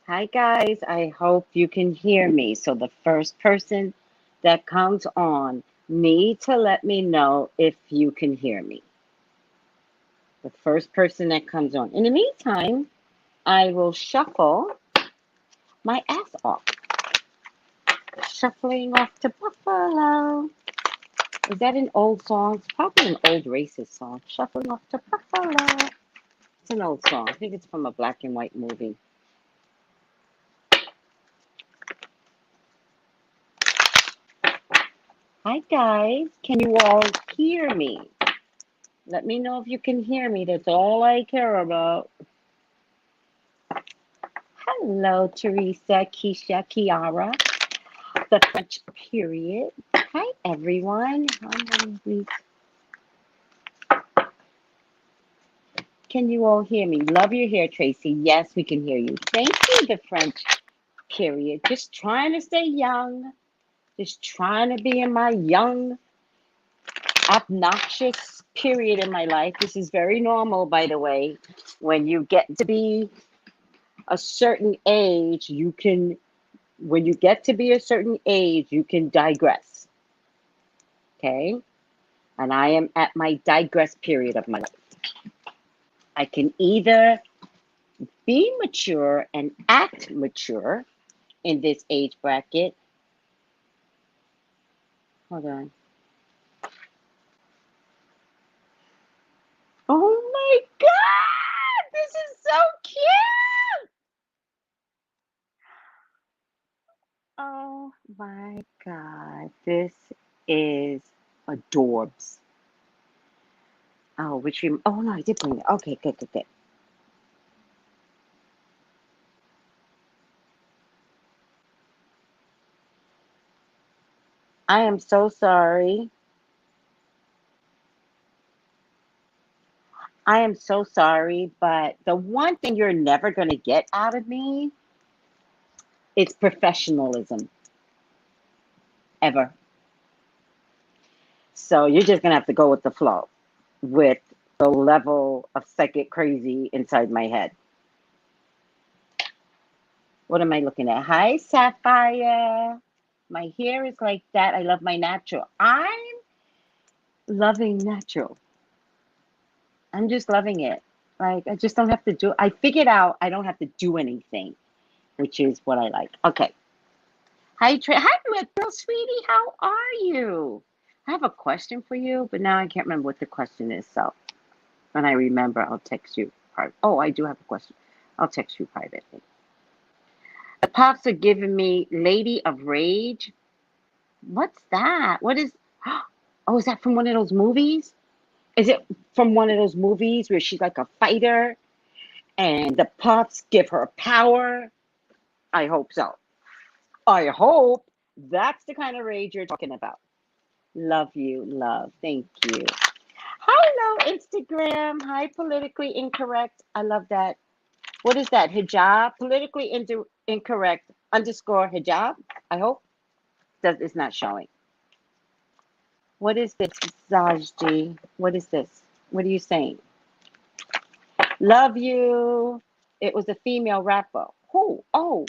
Hi, guys. I hope you can hear me. So, the first person that comes on need to let me know if you can hear me. The first person that comes on. In the meantime, I will shuffle my ass off. Shuffling off to Buffalo. Is that an old song? It's probably an old racist song. Shuffling off to Buffalo. It's an old song. I think it's from a black and white movie. Hi, guys. Can you all hear me? Let me know if you can hear me. That's all I care about. Hello, Teresa, Keisha, Kiara, the French period. Hi, everyone. Can you all hear me? Love your hair, Tracy. Yes, we can hear you. Thank you, the French period. Just trying to stay young. Just trying to be in my young, obnoxious period in my life. This is very normal, by the way. When you get to be a certain age, when you get to be a certain age, you can digress. Okay? And I am at my digress period of my life. I can either be mature and act mature in this age bracket. Hold on. Oh my God! This is so cute! Oh my God. This is adorbs. Oh no, I did bring it. Okay, good, good, good. I am so sorry. I am so sorry, but the one thing you're never going to get out of me is professionalism, ever. So you're just going to have to go with the flow with the level of psychic crazy inside my head. What am I looking at? Hi, Sapphire. My hair is like that. I love my natural. I'm loving natural. I'm just loving it. Like, I just don't have to do, I figured out I don't have to do anything, which is what I like. Okay. Hi, Hi, little sweetie. How are you? I have a question for you, but now I can't remember what the question is. So when I remember, I'll text you. Oh, I do have a question. I'll text you privately. The pops are giving me Lady of Rage. What's that? What is? Oh, is that from one of those movies? Is it from one of those movies where she's like a fighter and the pops give her power? I hope so. I hope that's the kind of rage you're talking about. Love you, love. Thank you. Hello, Instagram. Hi, politically incorrect. I love that. What is that? Hijab? Politically incorrect underscore hijab. I hope it's not showing. What is this, Zajji? What is this? What are you saying? Love you. It was a female rapper. Who? Oh,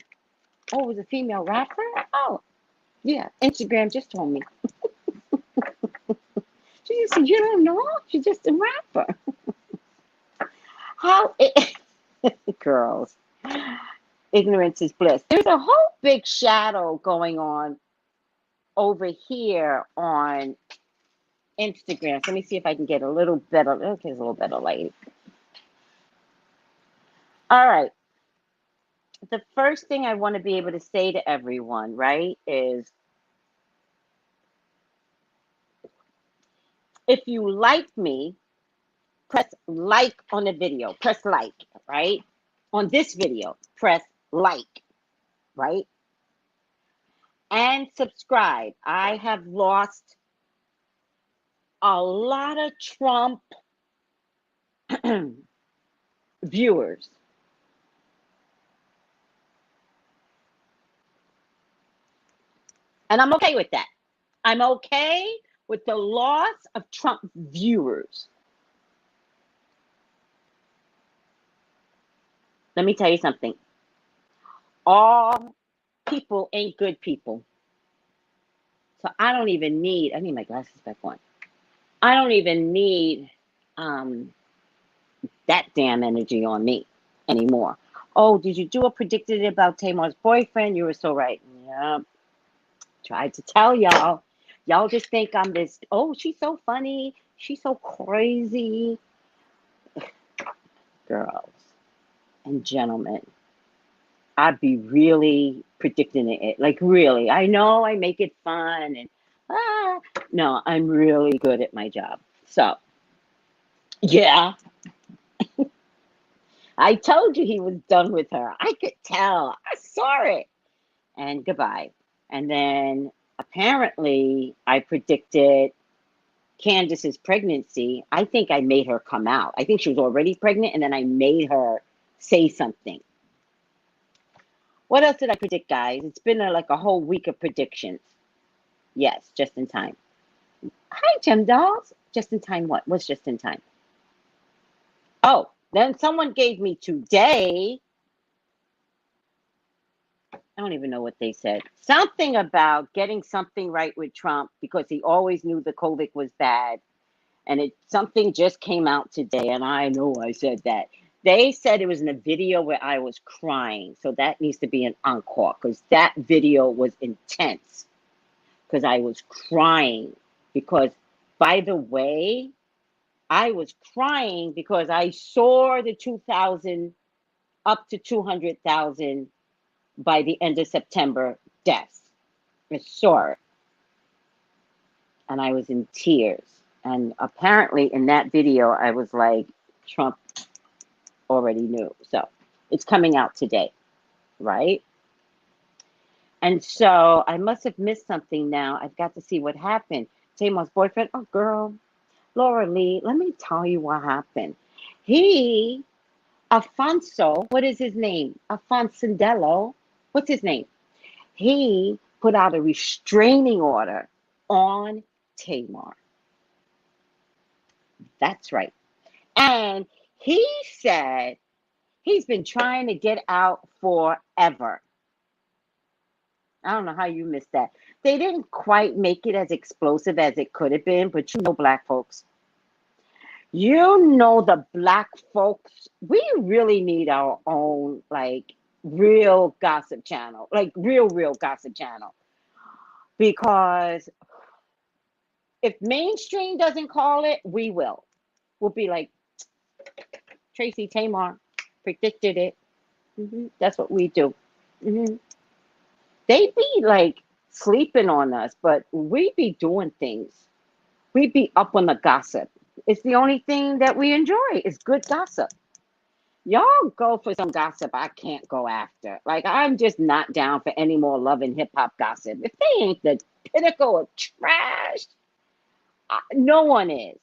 it was a female rapper? Oh, yeah. Instagram just told me. She just said, you don't know? She's just a rapper. How girls. Ignorance is bliss. There's a whole big shadow going on over here on Instagram. So let me see if I can get a little better. Okay, it's a little better light. All right. The first thing I want to be able to say to everyone, right, is if you like me, press like on the video. Press like, right? On this video, press like, right? And subscribe. I have lost a lot of Trump viewers. And I'm okay with that. I'm okay with the loss of Trump viewers. Let me tell you something. all people ain't good people. So I need my glasses back on. I don't even need um, that damn energy on me anymore. Oh, did you do a predicted about Tamar's boyfriend? You were so right. Yeah, tried to tell y'all. Y'all just think I'm this, oh, she's so funny. She's so crazy. Girls and gentlemen, I'd be really predicting it. Like, really. I know I make it fun and, no, I'm really good at my job. So, yeah, I told you he was done with her. I could tell. I saw it. And goodbye. And then apparently I predicted Candace's pregnancy. I think I made her come out. I think she was already pregnant, and then I made her say something. What else did I predict, guys? It's been like a whole week of predictions. Yes, just in time. Hi, Gem Dolls. Just in time what? What's just in time? Oh, then someone gave me today. I don't even know what they said. Something about getting something right with Trump because he always knew the COVID was bad. And something just came out today, and I know I said that. They said it was in a video where I was crying. So that needs to be an encore because that video was intense because I was crying. Because, by the way, I was crying because I saw the 2,000 up to 200,000 by the end of September deaths. I saw it. And I was in tears. And apparently in that video, I was like, Trump already knew. So it's coming out today, right? And so I must have missed something now. I've got to see what happened. Tamar's boyfriend, oh, girl, Laura Lee, let me tell you what happened. Alfonso, what is his name? Alfonso, what's his name? He put out a restraining order on Tamar. That's right. And he said he's been trying to get out forever. I don't know how you missed that. They didn't quite make it as explosive as it could have been, but you know, Black folks. You know, the Black folks, we really need our own, like, real gossip channel, like, real gossip channel. Because if mainstream doesn't call it, we will. We'll be like, Tracy Tamar predicted it. That's what we do. They be like sleeping on us, but we be doing things. We be up on the gossip. It's the only thing that we enjoy is good gossip. Y'all go for some gossip I can't go after. Like, I'm just not down for any more love and hip hop gossip. If they ain't the pinnacle of trash, no one is.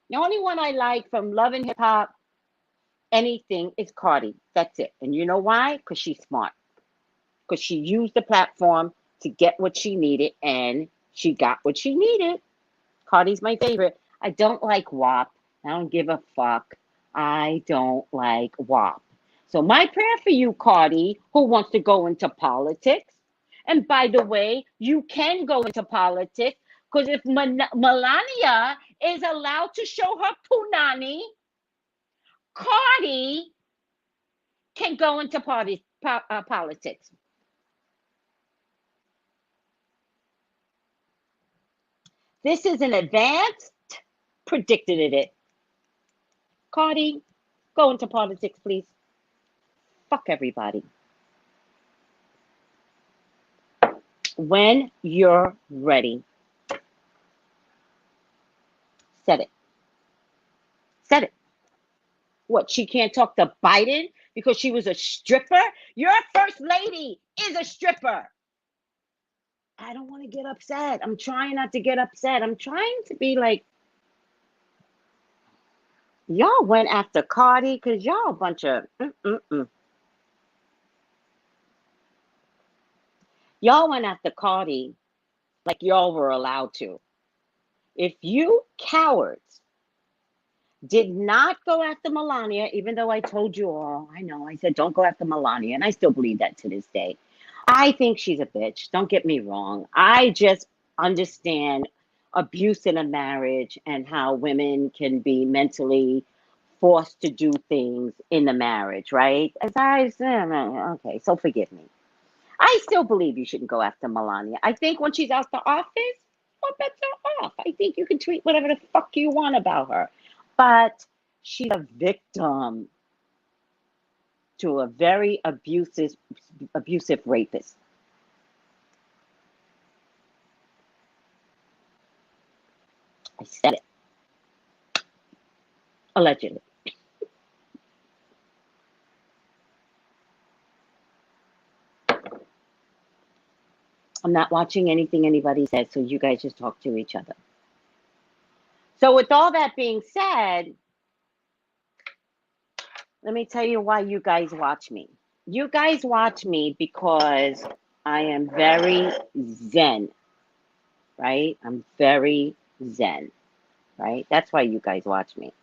The only one I like from love and hip hop, anything, is Cardi. That's it. And you know why? Because she's smart. Because she used the platform to get what she needed, and she got what she needed. Cardi's my favorite. I don't like WAP. I don't give a fuck. I don't like WAP. So my prayer for you, Cardi, who wants to go into politics, and by the way, you can go into politics, because if Melania is allowed to show her punani, Cardi can go into politics. This is an advanced predicted it. Cardi, go into politics, please. Fuck everybody. When you're ready. Said it. Said it. What, she can't talk to Biden because she was a stripper? Your first lady is a stripper. I don't want to get upset. I'm trying not to get upset. I'm trying to be like, y'all went after Cardi because y'all a bunch of Y'all went after Cardi like y'all were allowed to. If you cowards Did not go after Melania, even though I told you all. I know, I said don't go after Melania, and I still believe that to this day. I think she's a bitch. Don't get me wrong. I just understand abuse in a marriage and how women can be mentally forced to do things in the marriage, right? As I said, okay, so forgive me. I still believe you shouldn't go after Melania. I think when she's out the office, all bets are off. I think you can tweet whatever the fuck you want about her. But she's a victim to a very abusive rapist. I said it. Allegedly. I'm not watching anything anybody says, so you guys just talk to each other. So with all that being said, let me tell you why you guys watch me. You guys watch me because I am very zen, right? I'm very zen, right? That's why you guys watch me.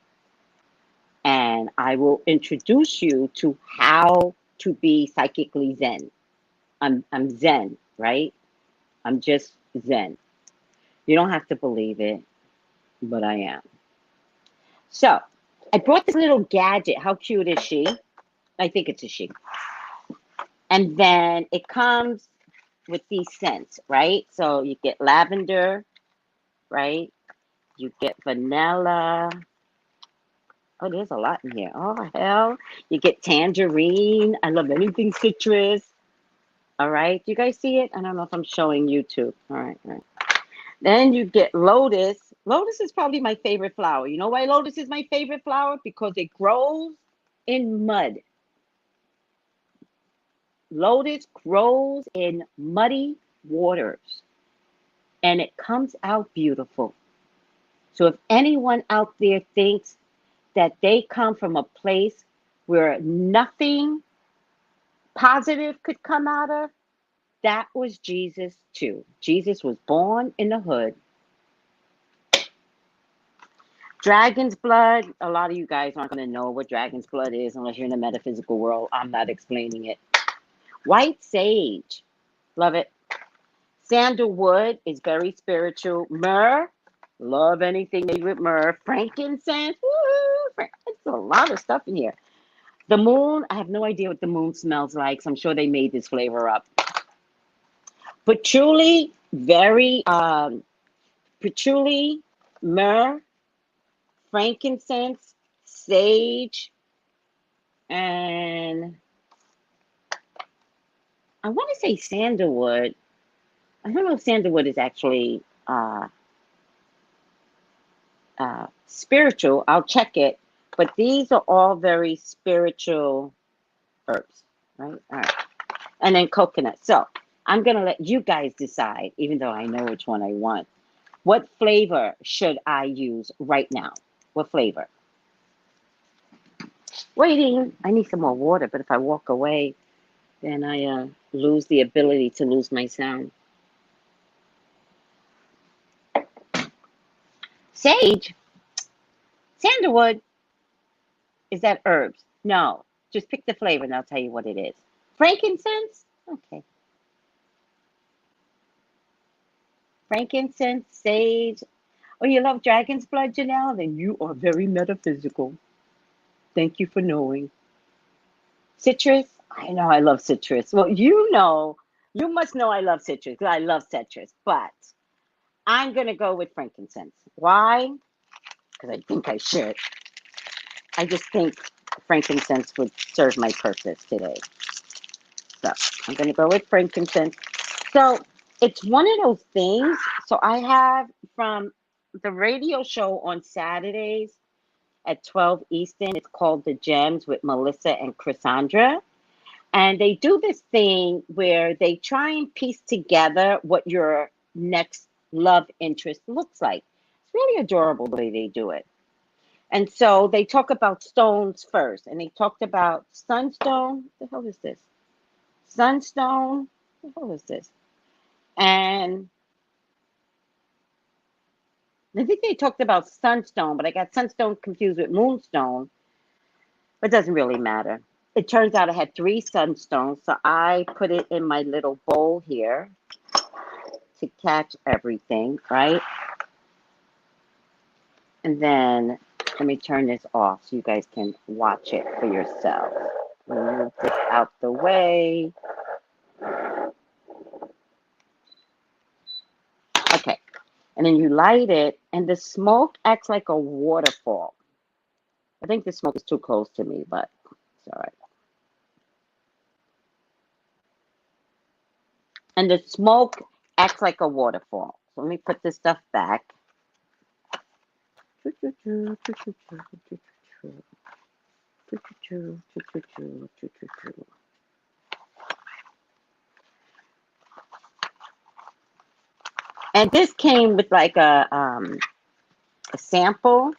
And I will introduce you to how to be psychically zen. I'm zen, right? I'm just zen. You don't have to believe it, but I am. So I brought this little gadget. How cute is she? I think it's a she. And then it comes with these scents, right? So you get lavender, right? You get vanilla. Oh, there's a lot in here. Oh, hell. You get tangerine. I love anything citrus. All right. You guys see it? I don't know if I'm showing YouTube. All right. All right. Then you get lotus. Lotus is probably my favorite flower. You know why lotus is my favorite flower? Because it grows in mud. Lotus grows in muddy waters and it comes out beautiful. So if anyone out there thinks that they come from a place where nothing positive could come out of, that was Jesus too. Jesus was born in the hood. Dragon's blood, a lot of you guys aren't going to know what dragon's blood is unless you're in the metaphysical world. I'm not explaining it. White sage, love it. Sandalwood is very spiritual. Myrrh, love anything made with myrrh. Frankincense, woo, it's a lot of stuff in here. The moon, I have no idea what the moon smells like, so I'm sure they made this flavor up. Patchouli, patchouli, myrrh, frankincense, sage, and I want to say sandalwood. I don't know if sandalwood is actually spiritual. I'll check it. But these are all very spiritual herbs, right? All right. And then coconut. So I'm going to let you guys decide, even though I know which one I want. What flavor should I use right now? What flavor? Waiting. I need some more water, but if I walk away, then I lose the ability to lose my sound. Sage? Sandalwood? Is that herbs? No. Just pick the flavor and I'll tell you what it is. Frankincense? Okay. Frankincense, sage. Oh, you love dragon's blood, Janelle? Then you are very metaphysical. Thank you for knowing. Citrus? I know I love citrus. Well, you must know I love citrus because I love citrus. But I'm going to go with frankincense. Why? Because I think I should. I just think frankincense would serve my purpose today. So I'm going to go with frankincense. So it's one of those things. So I have from the radio show on Saturdays at 12 Eastern. It's called The Gems with Melissa and Chrisandra. And they do this thing where they try and piece together what your next love interest looks like. It's really adorable the way they do it. And so they talk about stones first. And they talked about sunstone. What the hell is this? Sunstone. What the hell is this? And I think they talked about sunstone, but I got sunstone confused with moonstone. But it doesn't really matter. It turns out I had 3 sunstones, so I put it in my little bowl here to catch everything, right? And then let me turn this off so you guys can watch it for yourselves. Move this out the way. Okay. And then you light it, and the smoke acts like a waterfall. I think the smoke is too close to me, but it's all right. And the smoke acts like a waterfall. So let me put this stuff back. And this came with like a sample,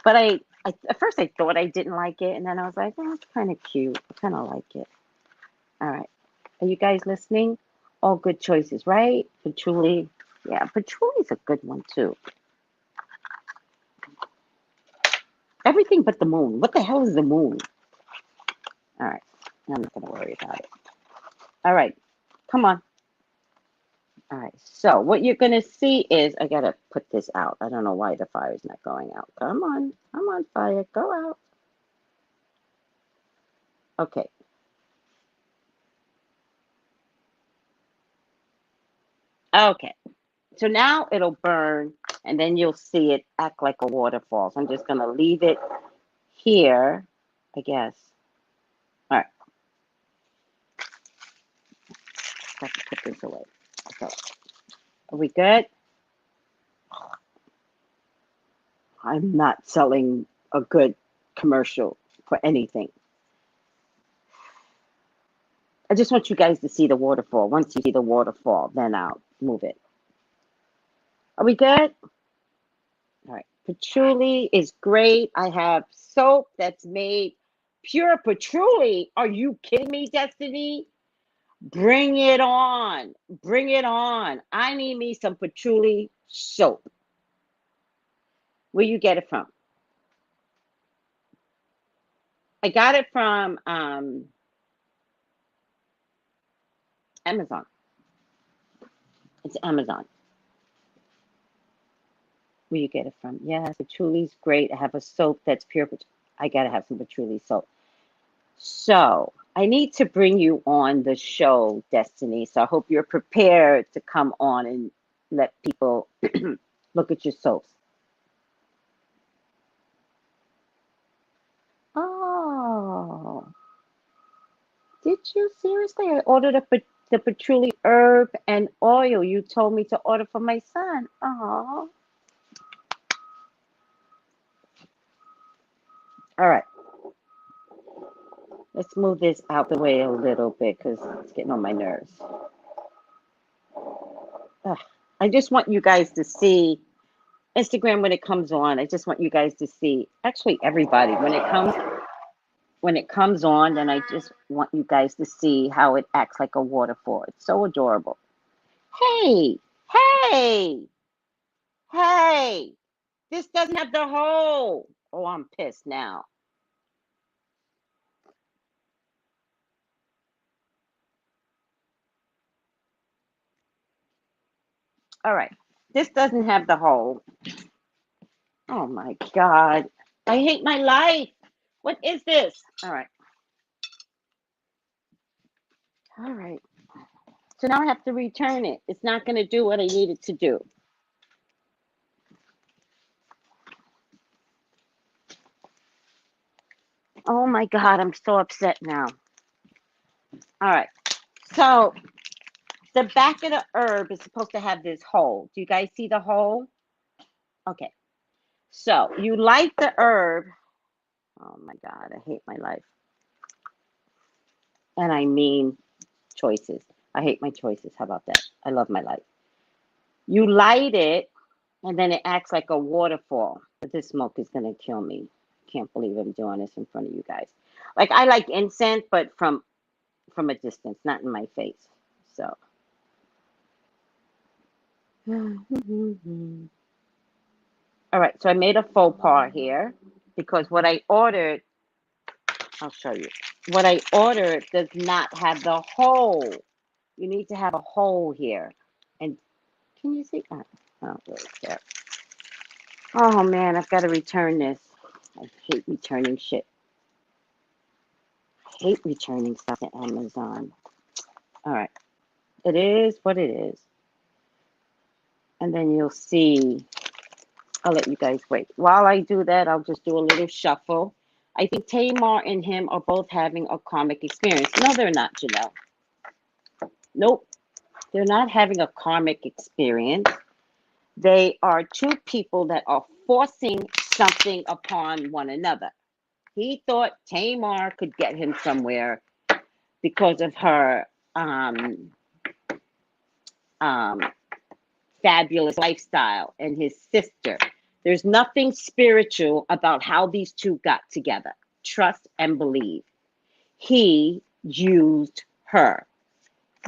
but I at first I thought I didn't like it, and then I was like, oh, it's kind of cute. I kind of like it. All right. Are you guys listening? All good choices, right? Patchouli. Yeah, patchouli's a good one too. Everything but the moon. What the hell is the moon? All right. I'm not going to worry about it. All right. Come on. All right. So what you're going to see is, I got to put this out. I don't know why the fire is not going out. Come on. Come on, fire. Go out. Okay. Okay. So now it'll burn, and then you'll see it act like a waterfall. So I'm just going to leave it here, I guess. All right. Have to put this away. So, are we good? I'm not selling a good commercial for anything. I just want you guys to see the waterfall. Once you see the waterfall, then I'll move it. Are we good? All right. Patchouli is great. I have soap that's made pure patchouli. Are you kidding me, Destiny? Bring it on. Bring it on. I need me some patchouli soap. Where you get it from? I got it from Amazon. It's Amazon. Where you get it from? Yes, patchouli's great. I have a soap that's pure. I gotta have some patchouli soap. So I need to bring you on the show, Destiny. So I hope you're prepared to come on and let people look at your soaps. Oh, did you seriously? I ordered the patchouli herb and oil you told me to order for my son. Oh, all right. Let's move this out the way a little bit because it's getting on my nerves. Ugh. I just want you guys to see Instagram when it comes on. I just want you guys to see, actually everybody, when it comes on, then I just want you guys to see how it acts like a waterfall. It's so adorable. Hey, hey, hey, this doesn't have the hole. Oh, I'm pissed now. All right. This doesn't have the hole. Oh my God. I hate my life. What is this? All right. All right. So now I have to return it. It's not going to do what I need it to do. Oh my God. I'm so upset now. All right. So the back of the herb is supposed to have this hole. Do you guys see the hole? Okay. So you light the herb. Oh my God. I hate my life. And I mean choices. I hate my choices. How about that? I love my life. You light it, and then it acts like a waterfall. But this smoke is going to kill me. Can't believe I'm doing this in front of you guys. Like, I like incense, but from a distance, not in my face. So. All right, so I made a faux pas here because what I ordered, I'll show you. What I ordered does not have the hole. You need to have a hole here. And can you see? Oh, really care. Oh man, I've got to return this. I hate returning shit. I hate returning stuff to Amazon. All right, it is what it is. And then you'll see. I'll let you guys wait. While I do that, I'll just do a little shuffle. I think Tamar and him are both having a karmic experience. No, they're not, Janelle. Nope, they're not having a karmic experience. They are two people that are forcing something upon one another. He thought Tamar could get him somewhere because of her um, fabulous lifestyle and his sister. There's nothing spiritual about how these two got together. Trust and believe. He used her.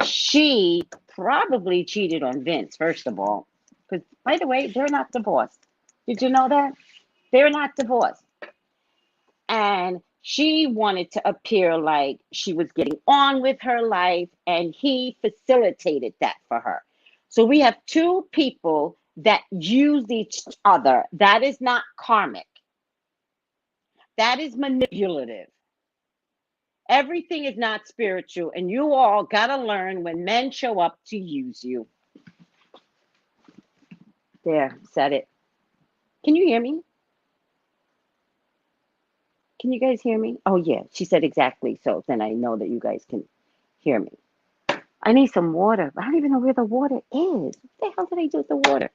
She probably cheated on Vince, first of all. Because, by the way, they're not divorced. Did you know that? They're not divorced. And she wanted to appear like she was getting on with her life, and he facilitated that for her. So we have two people that use each other. That is not karmic. That is manipulative. Everything is not spiritual, and you all got to learn when men show up to use you. There, said it. Can you hear me? Can you guys hear me? Oh, yeah, she said exactly. So then I know that you guys can hear me. I need some water. I don't even know where the water is. What the hell did I do with the water?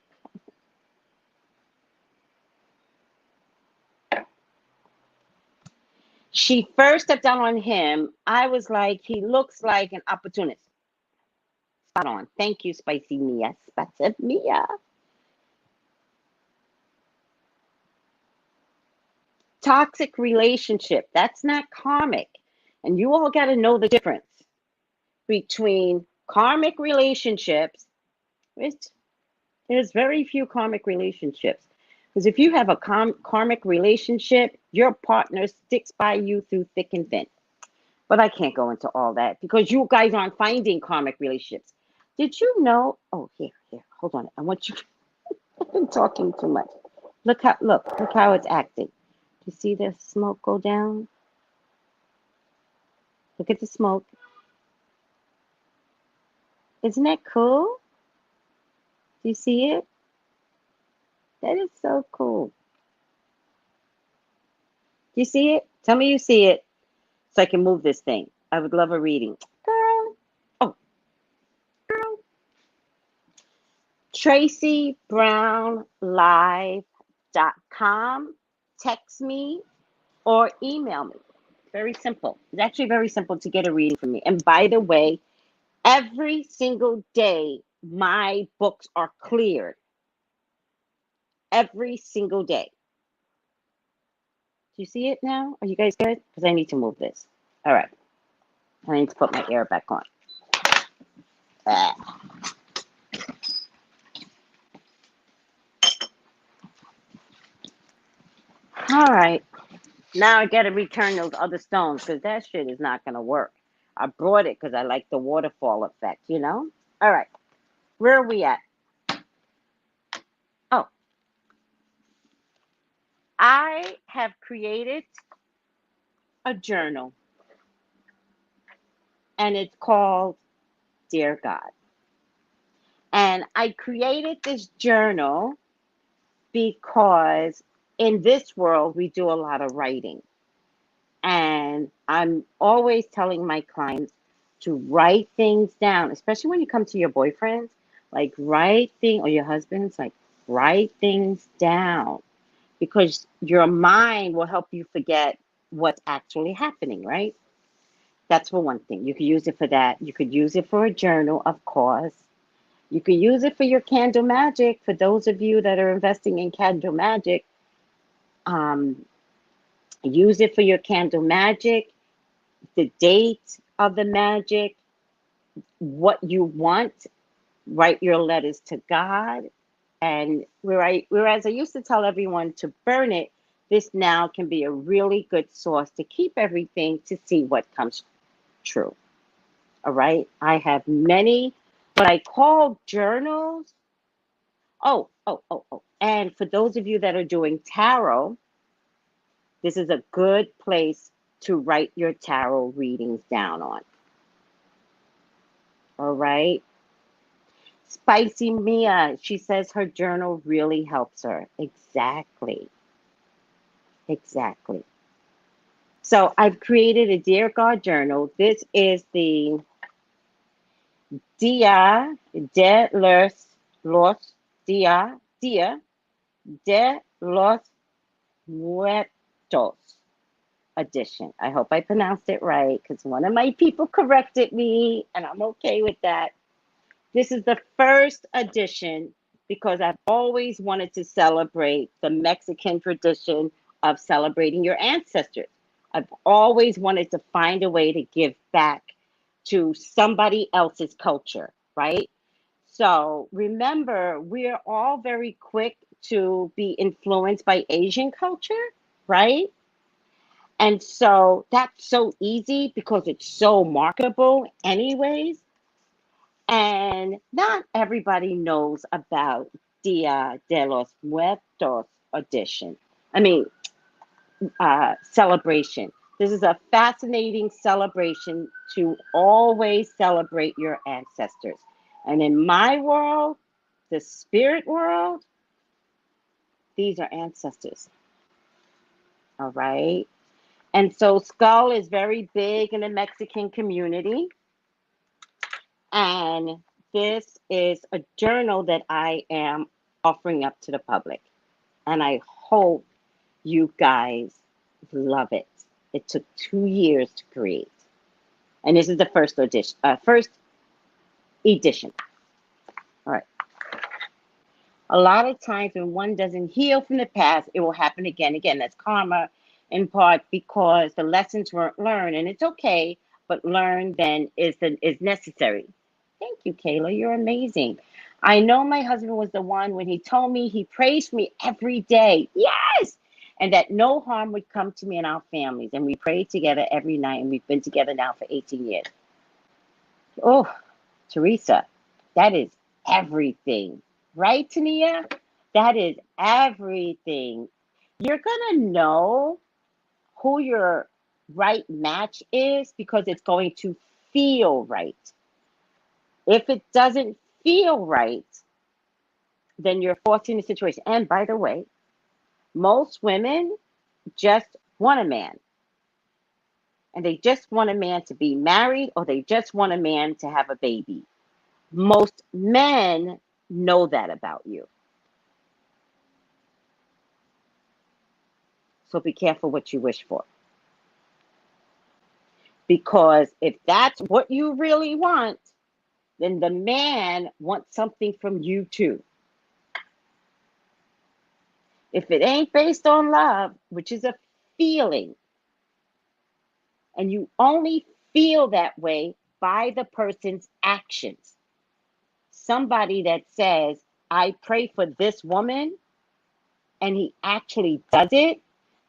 She first stepped down on him. I was like, he looks like an opportunist. Spot on. Thank you, Spicy Mia. Spicy Mia. Toxic relationship. That's not karmic. And you all got to know the difference between karmic relationships, which there's very few karmic relationships. Because if you have a karmic relationship, your partner sticks by you through thick and thin. But I can't go into all that because you guys aren't finding karmic relationships. Did you know? Oh, here. Hold on. I want you. I've been talking too much. Look how it's acting. You see the smoke go down? Look at the smoke. Isn't that cool? Do you see it? That is so cool. Do you see it? Tell me you see it so I can move this thing. I would love a reading. Girl. Oh, girl. TracyBrownLive.com. Text me or email me. Very simple. It's actually very simple to get a reading from me. And by the way, every single day, my books are cleared. Every single day. Do you see it now? Are you guys good? Because I need to move this. All right. I need to put my air back on. Ah. All right. Now I got to return those other stones because that shit is not going to work. I brought it because I like the waterfall effect, you know? All right. Where are we at? Oh, I have created a journal and it's called Dear God. And I created this journal because in this world, we do a lot of writing. And I'm always telling my clients to write things down, especially when you come to your boyfriends, like or your husbands, like write things down because your mind will help you forget what's actually happening, right? That's for one thing. You could use it for that. You could use it for a journal, of course. You could use it for your candle magic. For those of you that are investing in candle magic, um, use it for your candle magic, the date of the magic, what you want. Write your letters to God. And whereas I used to tell everyone to burn it, this now can be a really good source to keep everything to see what comes true. All right. I have many what I call journals. Oh. And for those of you that are doing tarot, this is a good place to write your tarot readings down on. All right. Spicy Mia, she says her journal really helps her. Exactly. Exactly. So I've created a Dear God journal. This is the Dia Dia de los Muertos edition. I hope I pronounced it right because one of my people corrected me, and I'm okay with that. This is the first edition because I've always wanted to celebrate the Mexican tradition of celebrating your ancestors. I've always wanted to find a way to give back to somebody else's culture, right? So remember, we're all very quick to be influenced by Asian culture, right? And so that's so easy because it's so marketable, anyways. And not everybody knows about Dia de los Muertos edition. I mean, celebration. This is a fascinating celebration to always celebrate your ancestors. And in my world, the spirit world, these are ancestors. All right. And so skull is very big in the Mexican community. And this is a journal that I am offering up to the public. And I hope you guys love it. It took 2 years to create. And this is the first edition. All right. A lot of times when one doesn't heal from the past, it will happen again. Again, that's karma in part because the lessons weren't learned. And it's okay, but learn then is necessary. Thank you, Kayla. You're amazing. I know my husband was the one when he told me he prays for me every day. Yes. And that no harm would come to me and our families. And we prayed together every night. And we've been together now for 18 years. Oh, Teresa, that is everything. Right, Tania? That is everything. You're going to know who your right match is because it's going to feel right. If it doesn't feel right, then you're forcing the situation. And by the way, most women just want a man. And they just want a man to be married or they just want a man to have a baby. Most men know that about you. So be careful what you wish for. Because if that's what you really want, then the man wants something from you too. If it ain't based on love, which is a feeling, and you only feel that way by the person's actions. Somebody that says, I pray for this woman, and he actually does it.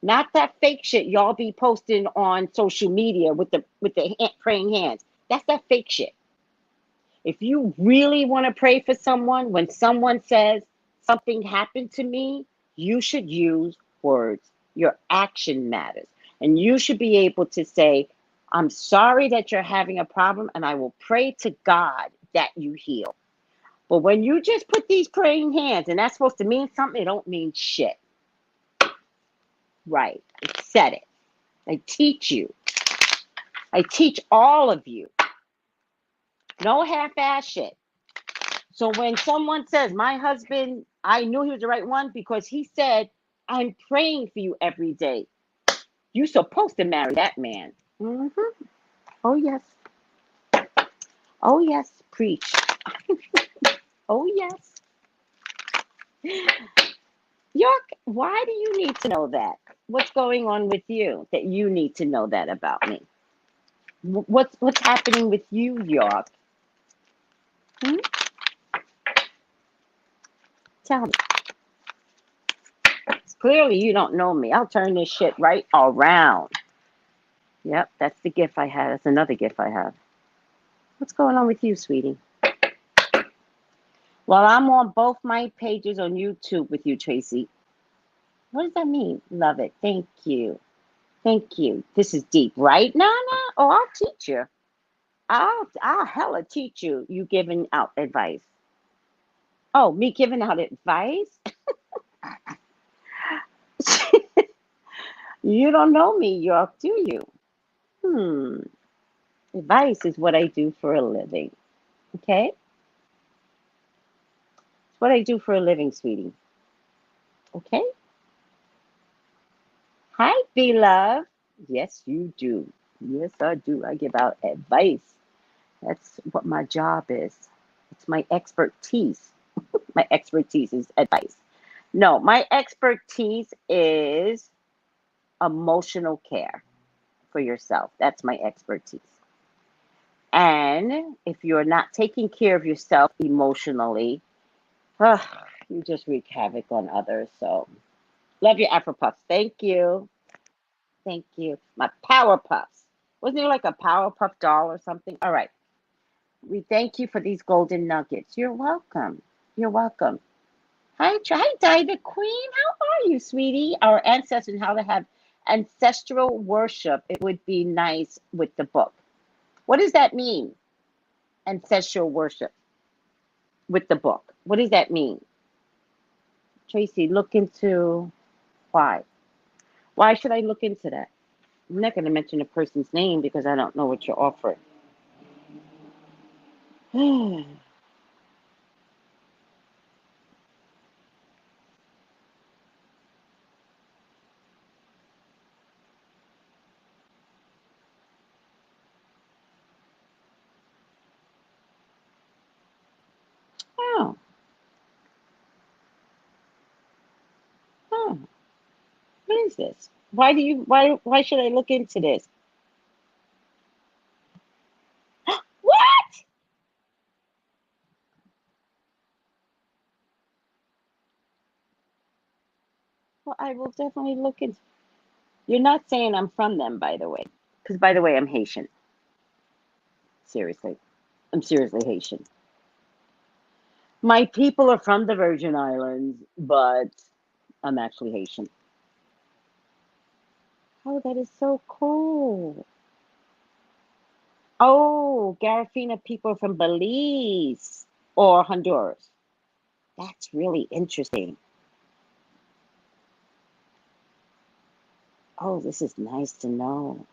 Not that fake shit y'all be posting on social media with the praying hands. That's that fake shit. If you really want to pray for someone, when someone says something happened to me, you should use words. Your action matters. And you should be able to say, I'm sorry that you're having a problem, and I will pray to God that you heal. But when you just put these praying hands, and that's supposed to mean something, it don't mean shit. Right. I said it. I teach you. I teach all of you. No half-ass shit. So when someone says, my husband, I knew he was the right one because he said, I'm praying for you every day. You're supposed to marry that man. Mm-hmm. Oh, yes. Oh, yes. Preach. Oh, yes. York, why do you need to know that? What's going on with you that you need to know that about me? What's happening with you, York? Hmm? Tell me. Clearly, you don't know me. I'll turn this shit right around. Yep, that's the gift I have. That's another gift I have. What's going on with you, sweetie? Well, I'm on both my pages on YouTube with you, Tracy. What does that mean? Love it. Thank you. Thank you. This is deep, right, Nana? Oh, I'll teach you. I'll hella teach you. You giving out advice. Oh, me giving out advice? You don't know me, York, do you? Hmm. Advice is what I do for a living. Okay? It's what I do for a living, sweetie. Okay? Hi, beloved. Yes, you do. Yes, I do. I give out advice. That's what my job is. It's my expertise. My expertise is advice. No, my expertise is emotional care for yourself. That's my expertise. And if you're not taking care of yourself emotionally, ugh, you just wreak havoc on others. So, love your Afro Puffs. Thank you. Thank you. My Power Puffs. Wasn't there like a Power Puff doll or something? All right. We thank you for these golden nuggets. You're welcome. You're welcome. Hi, Diva Queen. How are you, sweetie? Our ancestors and how to have ancestral worship. It would be nice with the book. What does that mean? Ancestral worship with the book. What does that mean? Tracy, look into why. Why should I look into that? I'm not going to mention a person's name because I don't know what you're offering. Oh, oh, oh. What is this? Why should I look into this? What? Well, I will definitely look into. You're not saying I'm from them, by the way. Because, by the way, I'm Haitian. Seriously. I'm seriously Haitian. My people are from the Virgin Islands, but I'm actually Haitian. Oh, that is so cool. Oh, Garifuna people from Belize or Honduras. That's really interesting. Oh, this is nice to know.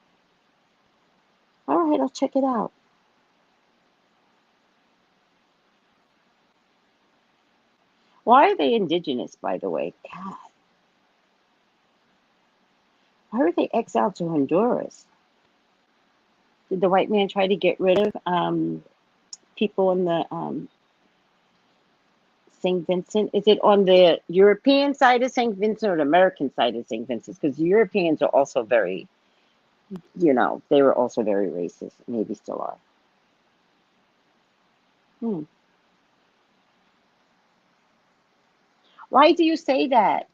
All right, I'll check it out. Why are they indigenous, by the way? God, why were they exiled to Honduras? Did the white man try to get rid of people in the St. Vincent? Is it on the European side of St. Vincent or the American side of St. Vincent? Because the Europeans are also very, they were also very racist. Maybe still are. Hmm. Why do you say that?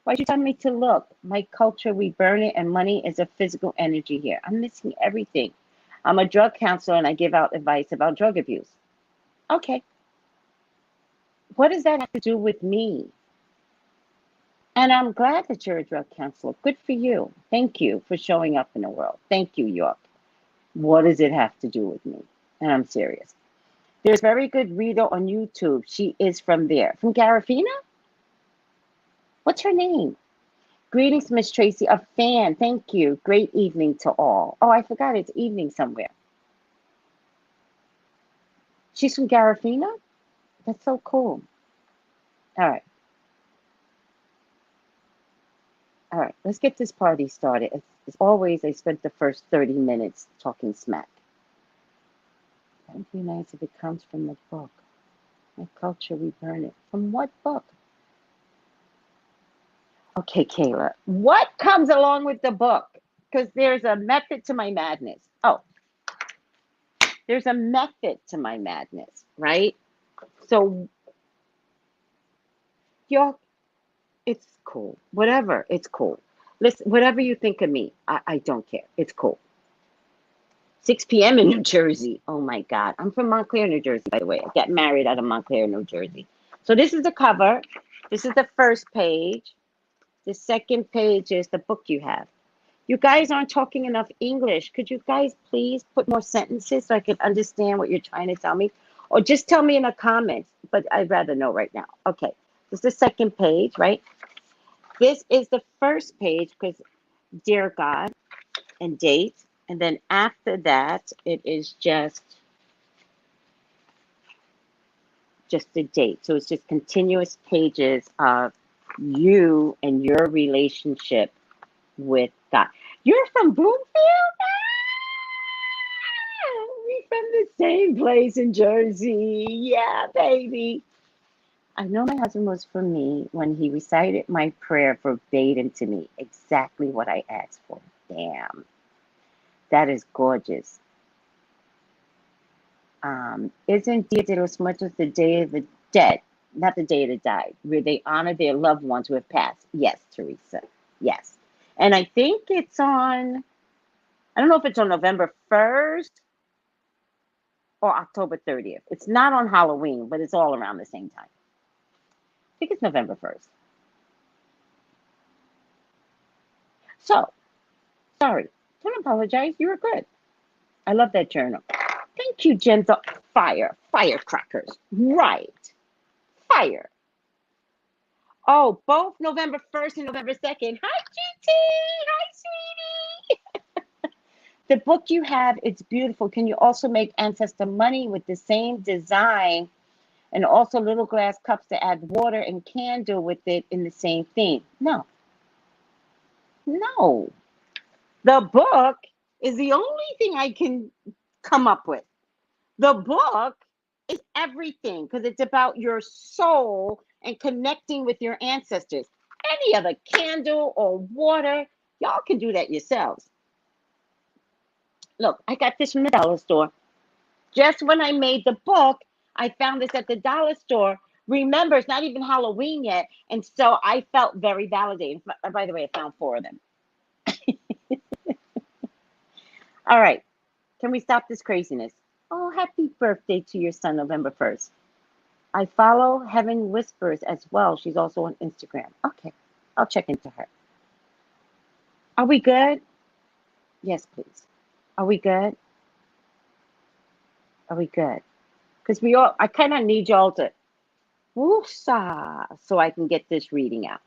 Why'd you tell me to look? My culture, we burn it, and money is a physical energy here. I'm missing everything. I'm a drug counselor and I give out advice about drug abuse. Okay. What does that have to do with me? And I'm glad that you're a drug counselor. Good for you. Thank you for showing up in the world. Thank you, York. What does it have to do with me? And I'm serious. There's a very good reader on YouTube. She is from there. From Garifina? What's her name? Greetings, Miss Tracy. A fan. Thank you. Great evening to all. Oh, I forgot it's evening somewhere. She's from Garifina? That's so cool. All right. All right. Let's get this party started. As always, I spent the first 30 minutes talking smack. That would be nice if it comes from the book. My culture, we burn it. From what book? Okay, Kayla. What comes along with the book? Because there's a method to my madness. Oh, there's a method to my madness, right? So Y'all, it's cool. Whatever, it's cool. Listen, whatever you think of me, I don't care. It's cool. 6 p.m. in New Jersey. Oh my God. I'm from Montclair, New Jersey, by the way. I got married out of Montclair, New Jersey. So this is the cover. This is the first page. The second page is the book you have. You guys aren't talking enough English. Could you guys please put more sentences so I can understand what you're trying to tell me? Or just tell me in the comments, but I'd rather know right now. Okay, this is the second page, right? This is the first page because Dear God and date. And then after that, it is just the date. So it's just continuous pages of you and your relationship with God. You're from Bloomfield? We from the same place in Jersey. Yeah, baby. I know my husband was for me when he recited my prayer verbatim to me, exactly what I asked for. Damn, that is gorgeous. Isn't Dia de los Muertos the Day of the Dead, not the Day of the Died, where they honor their loved ones who have passed? Yes, Teresa. Yes. And I think it's on, I don't know if it's on November 1st or October 30th. It's not on Halloween, but it's all around the same time. I think it's November 1st. So, sorry. Don't apologize. You were good. I love that journal. Thank you, Gentle. Firecrackers. Right. Fire. Oh, both November 1st and November 2nd. Hi, GT. Hi, sweetie. The book you have, it's beautiful. Can you also make ancestor money with the same design and also little glass cups to add water and candle with it in the same theme? No, no. The book is the only thing I can come up with. The book is everything because it's about your soul and connecting with your ancestors. Any other candle or water, y'all can do that yourselves. Look, I got this from the dollar store. Just when I made the book, I found this at the dollar store. Remember, it's not even Halloween yet. And so I felt very validated. By the way, I found 4 of them. All right. Can we stop this craziness? Oh, happy birthday to your son, November 1st. I follow Heaven Whispers as well. She's also on Instagram. Okay. I'll check into her. Are we good? Yes, please. Are we good? Are we good? Because I kind of need y'all to woosah so I can get this reading out.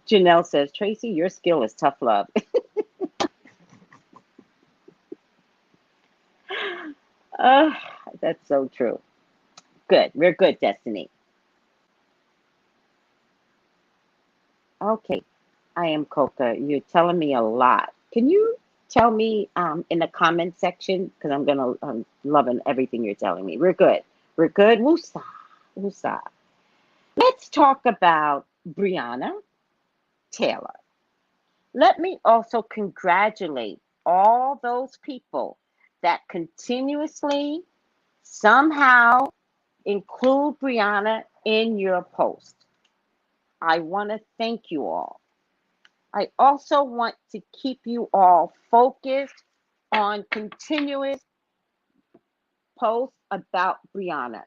Janelle says, Tracy, your skill is tough love. uh, that's so true. Good. We're good, Destiny. Okay. I am Coca. You're telling me a lot. Can you tell me in the comment section? Because I'm loving everything you're telling me. We're good. We're good. Woosah. Woosah. Let's talk about Breonna Taylor. Let me also congratulate all those people that continuously, somehow, include Breonna in your post. I want to thank you all. I also want to keep you all focused on continuous posts about Breonna.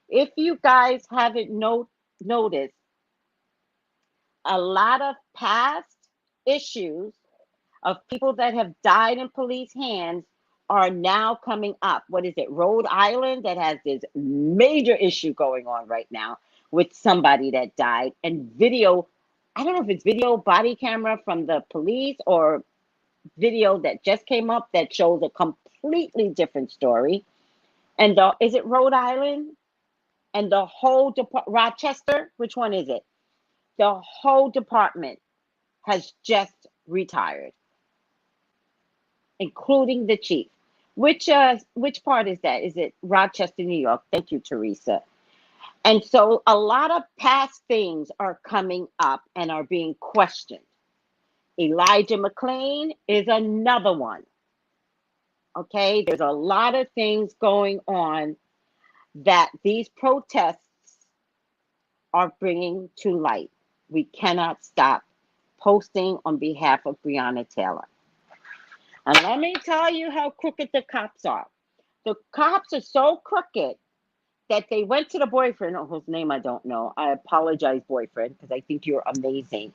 If you guys haven't noticed, a lot of past issues of people that have died in police hands are now coming up. What is it? Rhode Island that has this major issue going on right now with somebody that died and video. I don't know if it's video body camera from the police or video that just came up that shows a completely different story. And is it Rhode Island? And the whole Rochester, which one is it? The whole department has just retired, including the chief. Which part is that? Is it Rochester, New York? Thank you, Teresa. And so a lot of past things are coming up and are being questioned. Elijah McClain is another one. Okay, there's a lot of things going on that these protests are bringing to light. We cannot stop posting on behalf of Breonna Taylor. And let me tell you how crooked the cops are. The cops are so crooked that they went to the boyfriend, whose name I don't know. I apologize, boyfriend, because I think you're amazing.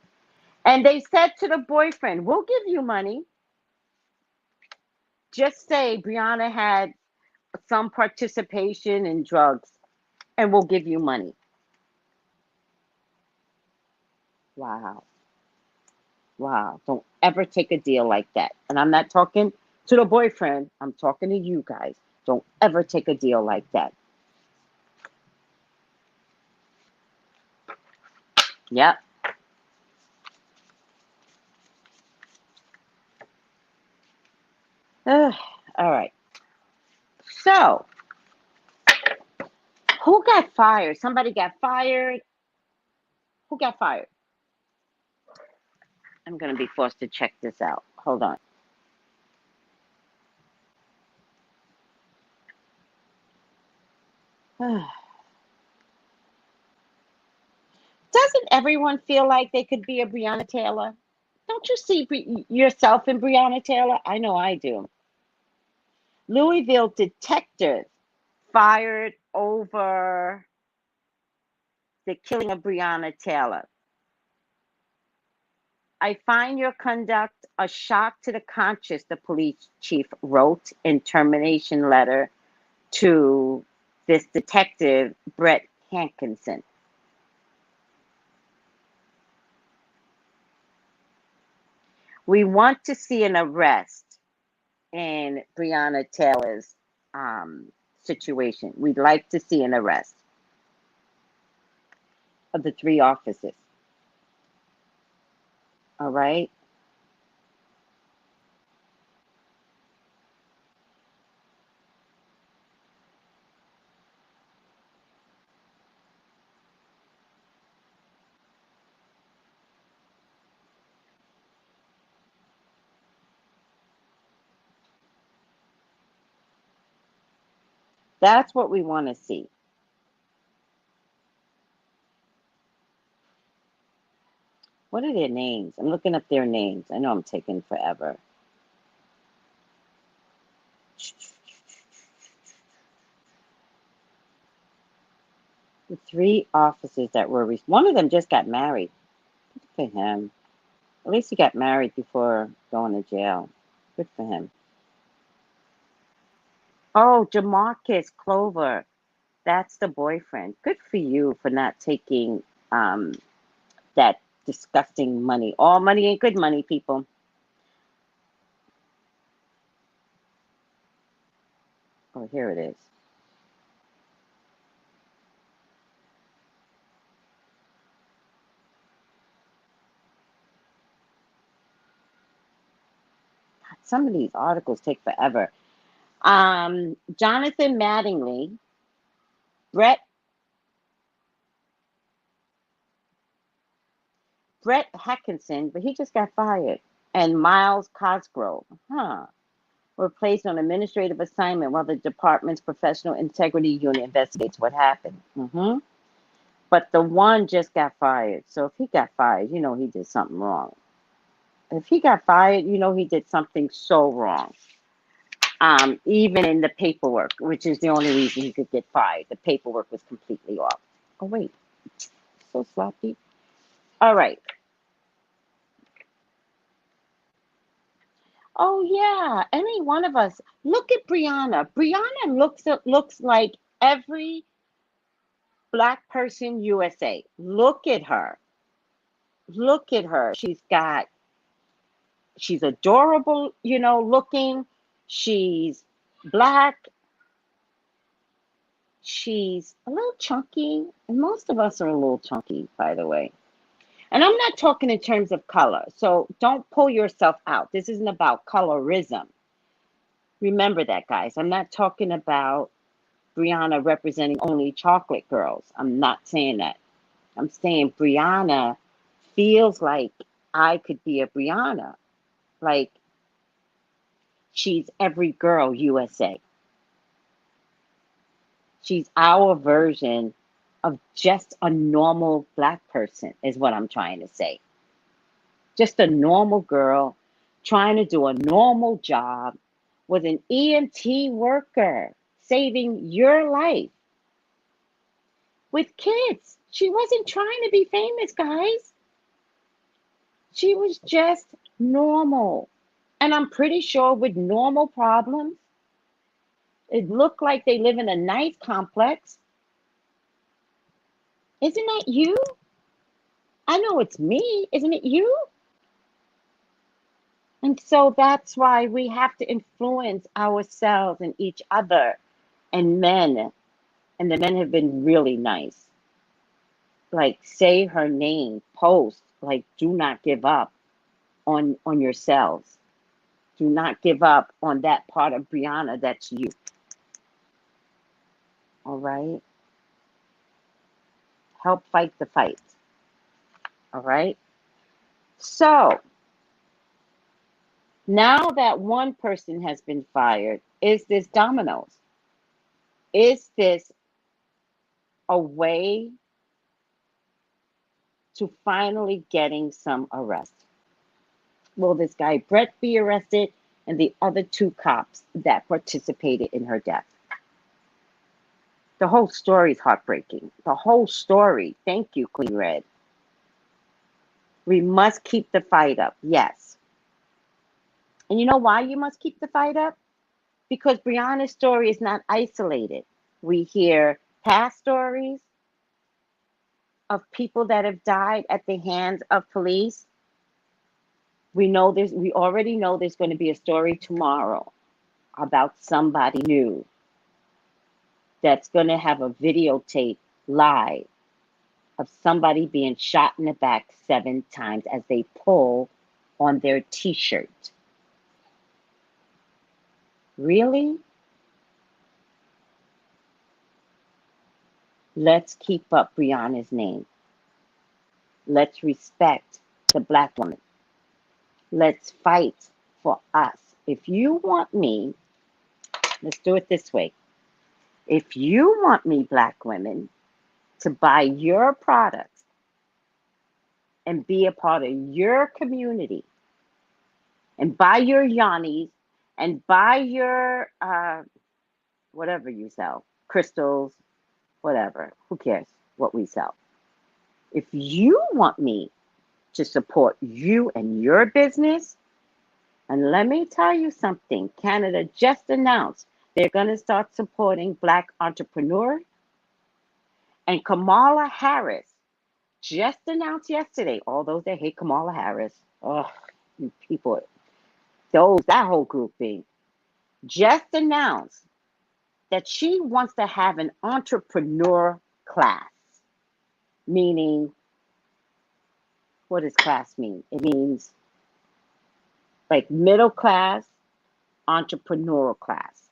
And they said to the boyfriend, we'll give you money. Just say Breonna had some participation in drugs, and we'll give you money. Wow. Wow. Don't ever take a deal like that. And I'm not talking to the boyfriend. I'm talking to you guys. Don't ever take a deal like that. Yep. All right. So, who got fired? Somebody got fired. Who got fired? I'm going to be forced to check this out. Hold on. Doesn't everyone feel like they could be a Breonna Taylor? Don't you see yourself in Breonna Taylor? I know I do. Louisville detectives fired over the killing of Breonna Taylor. I find your conduct a shock to the conscience, the police chief wrote in termination letter to this detective, Brett Hankinson. We want to see an arrest in Breonna Taylor's situation. We'd like to see an arrest of the 3 officers. All right. That's what we want to see. What are their names? I'm looking up their names. I know I'm taking forever. The 3 officers that were, one of them just got married. Good for him. At least he got married before going to jail. Good for him. Oh, Jamarcus Clover. That's the boyfriend. Good for you for not taking that disgusting money. All money ain't good money, people. Oh, here it is. Some of these articles take forever. Jonathan Mattingly, Brett Hackinson, but he just got fired, and Miles Cosgrove, were placed on administrative assignment while the department's professional integrity unit investigates what happened. But the one just got fired. So if he got fired, you know he did something wrong. If he got fired, you know he did something so wrong. Even in the paperwork, which is the only reason he could get fired. The paperwork was completely off. Oh, wait. So sloppy. All right. Oh, yeah. Any one of us. Look at Breonna. Breonna looks like every Black person USA. Look at her. Look at her. She's adorable, looking. She's Black. She's a little chunky. And most of us are a little chunky, by the way. And I'm not talking in terms of color. So don't pull yourself out. This isn't about colorism. Remember that, guys. I'm not talking about Breonna representing only chocolate girls. I'm not saying that. I'm saying Breonna feels like I could be a Breonna. Like, She's every girl USA. She's our version of just a normal black person, is what I'm trying to say. Just a normal girl trying to do a normal job with an EMT worker, saving your life with kids. She wasn't trying to be famous, guys. She was just normal. And I'm pretty sure with normal problems, it looked like they live in a nice complex. Isn't that you? I know it's me. Isn't it you? And so that's why we have to influence ourselves and each other and men. And the men have been really nice. Like, say her name, post, like, do not give up on yourselves. Do not give up on that part of Breonna that's you. All right? Help fight the fight. All right? So, now that one person has been fired, is this dominoes? Is this a way to finally getting some arrest? Will this guy Brett be arrested and the other two cops that participated in her death? The whole story is heartbreaking. The whole story. Thank you, Queen Red. We must keep the fight up. Yes. And you know why you must keep the fight up? Because Breonna's story is not isolated. We hear past stories of people that have died at the hands of police. We already know there's going to be a story tomorrow about somebody new that's going to have a videotape live of somebody being shot in the back 7 times as they pull on their t-shirt. Really? Let's keep up Breonna's name. Let's respect the black woman. Let's fight for us. If you want me, let's do it this way. If you want me, black women, to buy your products and be a part of your community and buy your Yannis and buy your whatever you sell, crystals, whatever, who cares what we sell. If you want me to support you and your business, and let me tell you something, Canada just announced they're going to start supporting black entrepreneurs, and Kamala Harris just announced yesterday, all those that hate Kamala Harris, oh, you people, that whole grouping, just announced that she wants to have an entrepreneur class. Meaning, what does class mean? It means like middle class, entrepreneurial class.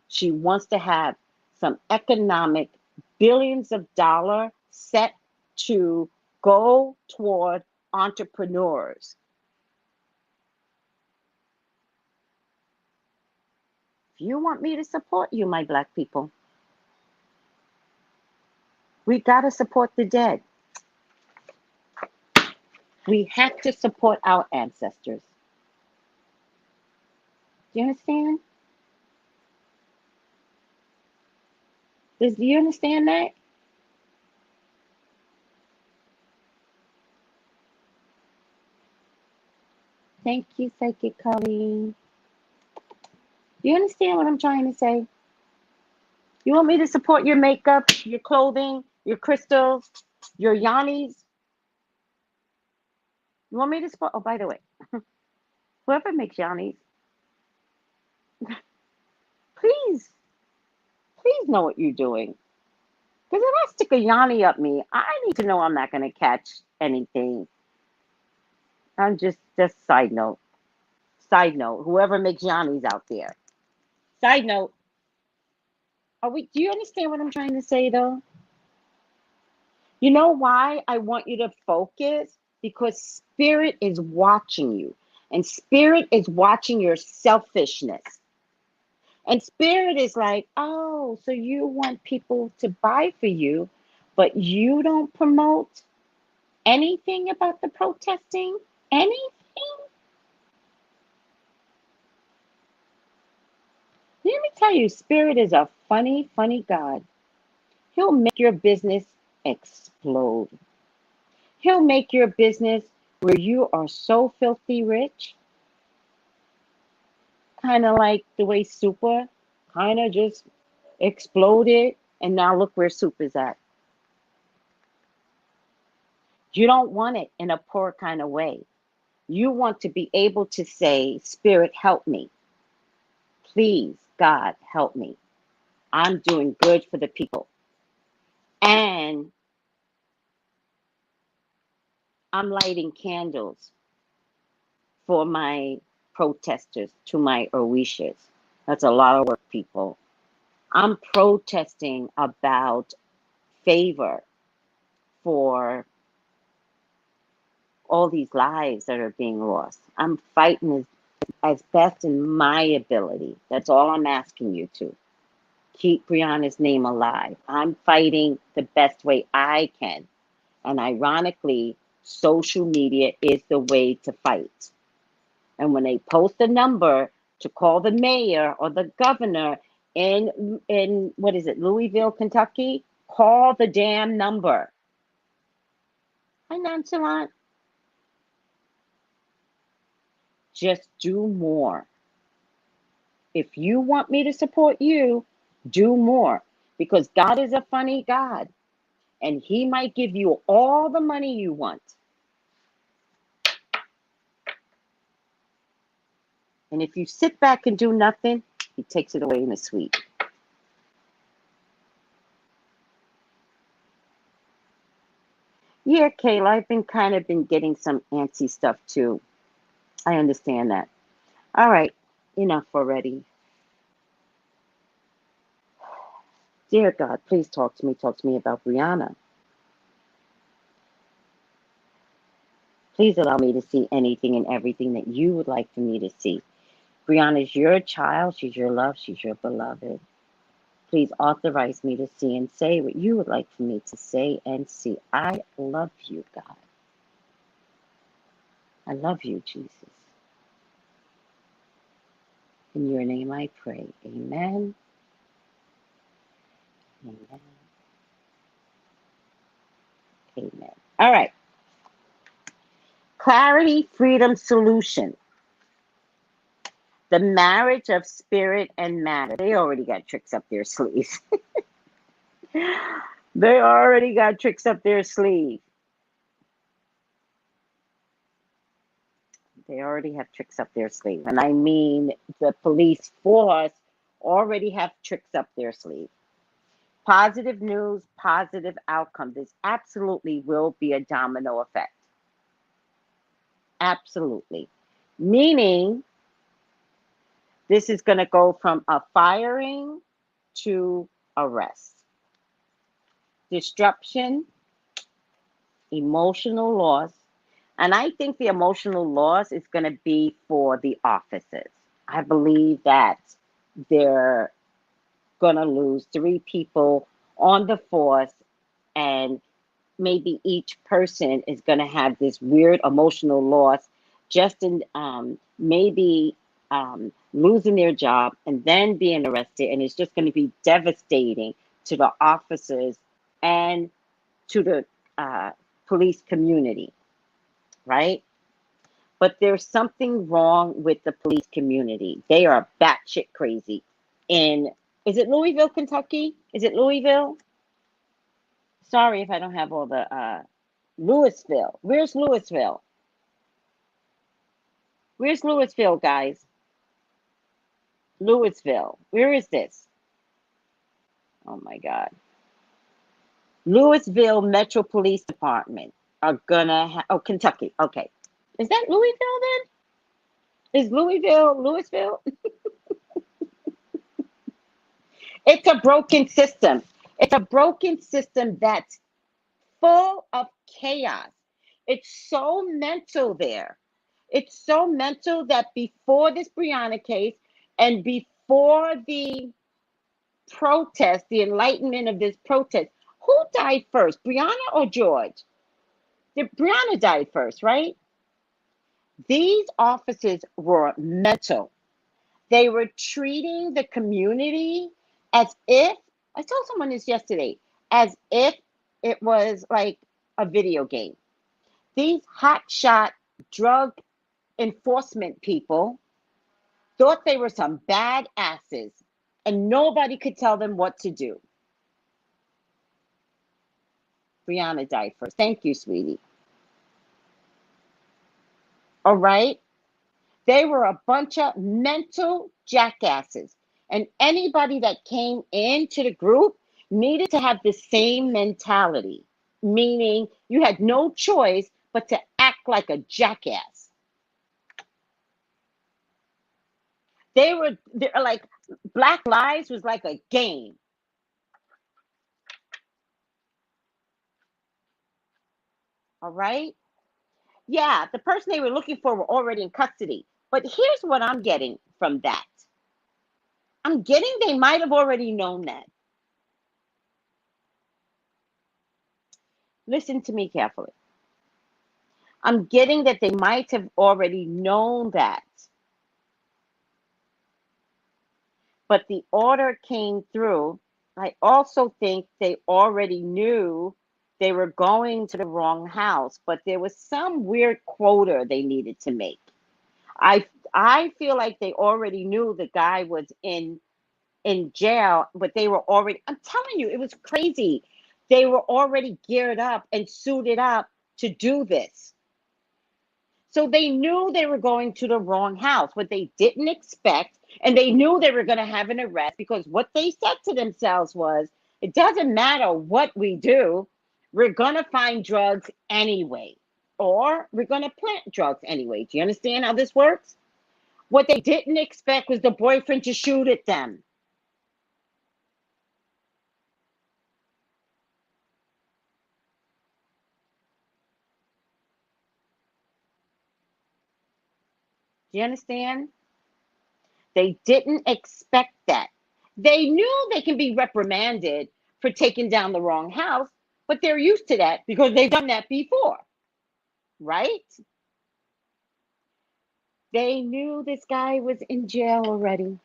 She wants to have some economic billions of dollars set to go toward entrepreneurs. If you want me to support you, my black people, we got to support the dead. We have to support our ancestors. Do you understand? Do you understand that? Thank you, Psychic Colleen. Do you understand what I'm trying to say? You want me to support your makeup, your clothing, your crystals, your Yannis? You want me to support? Oh, by the way, whoever makes Yannis, please, please know what you're doing. Because if I stick a Yanni up me, I need to know I'm not going to catch anything. I'm just side note. Side note, whoever makes Yannis out there. Side note, do you understand what I'm trying to say though? You know why I want you to focus? Because spirit is watching you. And spirit is watching your selfishness. And spirit is like, oh, so you want people to buy for you, but you don't promote anything about the protesting? Anything? Let me tell you, spirit is a funny, funny God. He'll make your business explode. He'll make your business where you are so filthy rich, kind of like the way Super kind of just exploded, and now look where Soup is at. You don't want it in a poor kind of way. You want to be able to say, Spirit, help me. Please, God, help me. I'm doing good for the people. And I'm lighting candles for my protesters, to my Orishas. That's a lot of work, people. I'm protesting about favor for all these lives that are being lost. I'm fighting as best in my ability. That's all I'm asking you to. Keep Breonna's name alive. I'm fighting the best way I can. And ironically, social media is the way to fight. And when they post a number to call the mayor or the governor in what is it, Louisville, Kentucky, call the damn number. Hi, nonchalant. Just do more. If you want me to support you, do more. Because God is a funny God. And he might give you all the money you want. And if you sit back and do nothing, he takes it away in a sweep. Yeah, Kayla, I've been getting some antsy stuff too. I understand that. All right, enough already. Dear God, please talk to me. Talk to me about Breonna. Please allow me to see anything and everything that you would like for me to see. Breonna is your child. She's your love. She's your beloved. Please authorize me to see and say what you would like for me to say and see. I love you, God. I love you, Jesus. In your name I pray. Amen. Amen. Amen. All right. Clarity, freedom, solution. The marriage of spirit and matter. They already got tricks up their sleeves. They already got tricks up their sleeve. They already have tricks up their sleeve. And I mean, the police force already have tricks up their sleeve. Positive news, positive outcome. This absolutely will be a domino effect. Absolutely. Meaning, this is going to go from a firing to arrest. Disruption, emotional loss. And I think the emotional loss is going to be for the officers. I believe that they're going to lose 3 people on the force, and maybe each person is going to have this weird emotional loss just in maybe losing their job and then being arrested. And it's just going to be devastating to the officers and to the police community, right? But there's something wrong with the police community. They are batshit crazy. Is it Louisville, Kentucky? Is it Louisville? Sorry if I don't have all the Louisville. Where's Louisville? Where's Louisville, guys? Louisville. Where is this? Oh my God. Louisville Metro Police Department are gonna oh, Kentucky. Okay. Is that Louisville then? Is Louisville? It's a broken system. It's a broken system that's full of chaos. It's so mental there. It's so mental that before this Breonna case and before the protest, the enlightenment of this protest, who died first, Breonna or George? Breonna died first, right? These officers were mental. They were treating the community as if, I told someone this yesterday, as if it was like a video game. These hotshot drug enforcement people thought they were some bad asses and nobody could tell them what to do. Breonna died first. Thank you, sweetie. All right? They were a bunch of mental jackasses. And anybody that came into the group needed to have the same mentality, meaning you had no choice but to act like a jackass. They're like, Black Lives was like a game. All right? Yeah, the person they were looking for were already in custody. But here's what I'm getting from that. I'm getting they might have already known that. Listen to me carefully. I'm getting that they might have already known that. But the order came through. I also think they already knew they were going to the wrong house, but there was some weird quota they needed to make. I feel like they already knew the guy was in jail, but they were already, I'm telling you, it was crazy. They were already geared up and suited up to do this. So they knew they were going to the wrong house, what they didn't expect. And they knew they were going to have an arrest because what they said to themselves was, it doesn't matter what we do, we're going to find drugs anyway, or we're going to plant drugs anyway. Do you understand how this works? What they didn't expect was the boyfriend to shoot at them. Do you understand? They didn't expect that. They knew they can be reprimanded for taking down the wrong house, but they're used to that because they've done that before, right? They knew this guy was in jail already.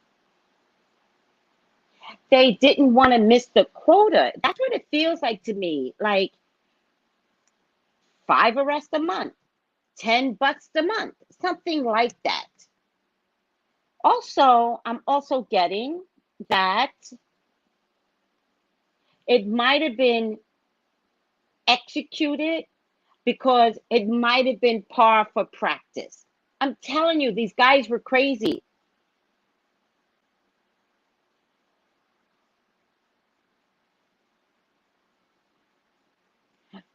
They didn't want to miss the quota. That's what it feels like to me. Like 5 arrests a month, 10 busts a month, something like that. Also, I'm also getting that it might have been executed because it might have been par for practice. I'm telling you, these guys were crazy.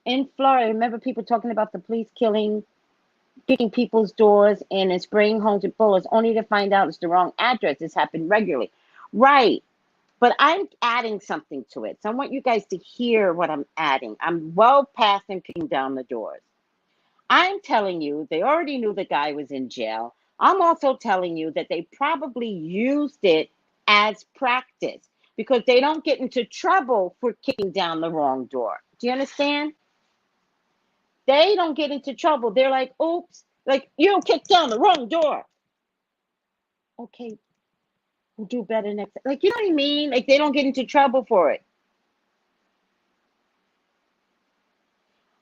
In Florida, I remember people talking about the police kicking people's doors in and spraying homes with bullets only to find out it's the wrong address. This happened regularly. Right. But I'm adding something to it. So I want you guys to hear what I'm adding. I'm well past them kicking down the doors. I'm telling you, they already knew the guy was in jail. I'm also telling you that they probably used it as practice because they don't get into trouble for kicking down the wrong door. Do you understand? They don't get into trouble. They're like, oops, like you kicked down the wrong door. Okay, we'll do better next time. Like, you know what I mean? Like, they don't get into trouble for it.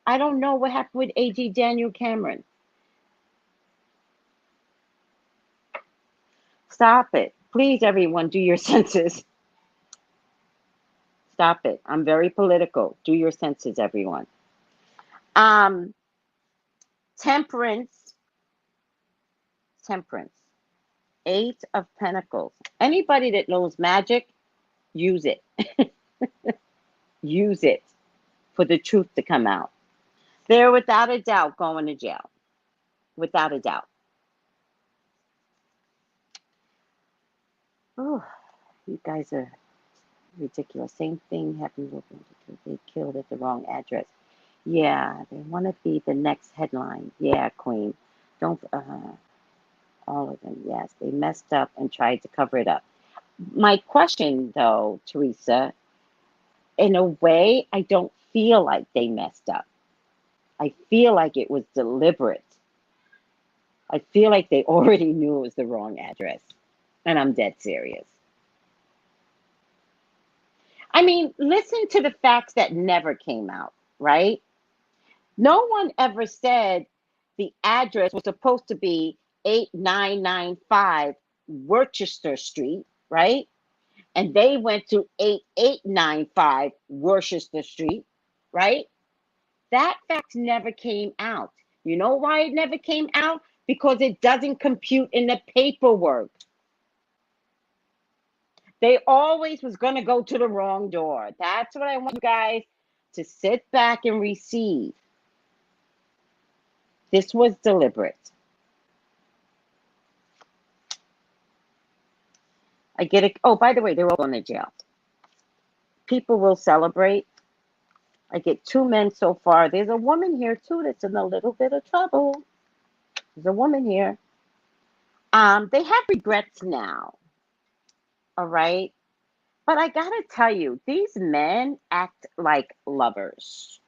I don't know what happened with AG Daniel Cameron. Stop it. Please, everyone, do your census. Stop it. I'm very political. Do your census, everyone. Um, temperance, temperance. 8 of Pentacles. Anybody that knows magic, use it. Use it for the truth to come out. They're without a doubt going to jail. Without a doubt. Oh, you guys are ridiculous. Same thing happened with them. They killed at the wrong address. Yeah, they want to be the next headline. Yeah, Queen. Don't, all of them, yes, they messed up and tried to cover it up. My question, though, Teresa, in a way, I don't feel like they messed up. I feel like it was deliberate. I feel like they already knew it was the wrong address. And I'm dead serious. I mean, listen to the facts that never came out, right? No one ever said the address was supposed to be 8995 Worcester Street, right? And they went to 8895 Worcester Street, right? That fact never came out. You know why it never came out? Because it doesn't compute in the paperwork. They always was going to go to the wrong door. That's what I want you guys to sit back and receive. This was deliberate. I get it. Oh, by the way, they're all going to jail. People will celebrate. I get two men so far. There's a woman here too that's in a little bit of trouble. There's a woman here. They have regrets now. All right. But I gotta tell you, these men act like lovers.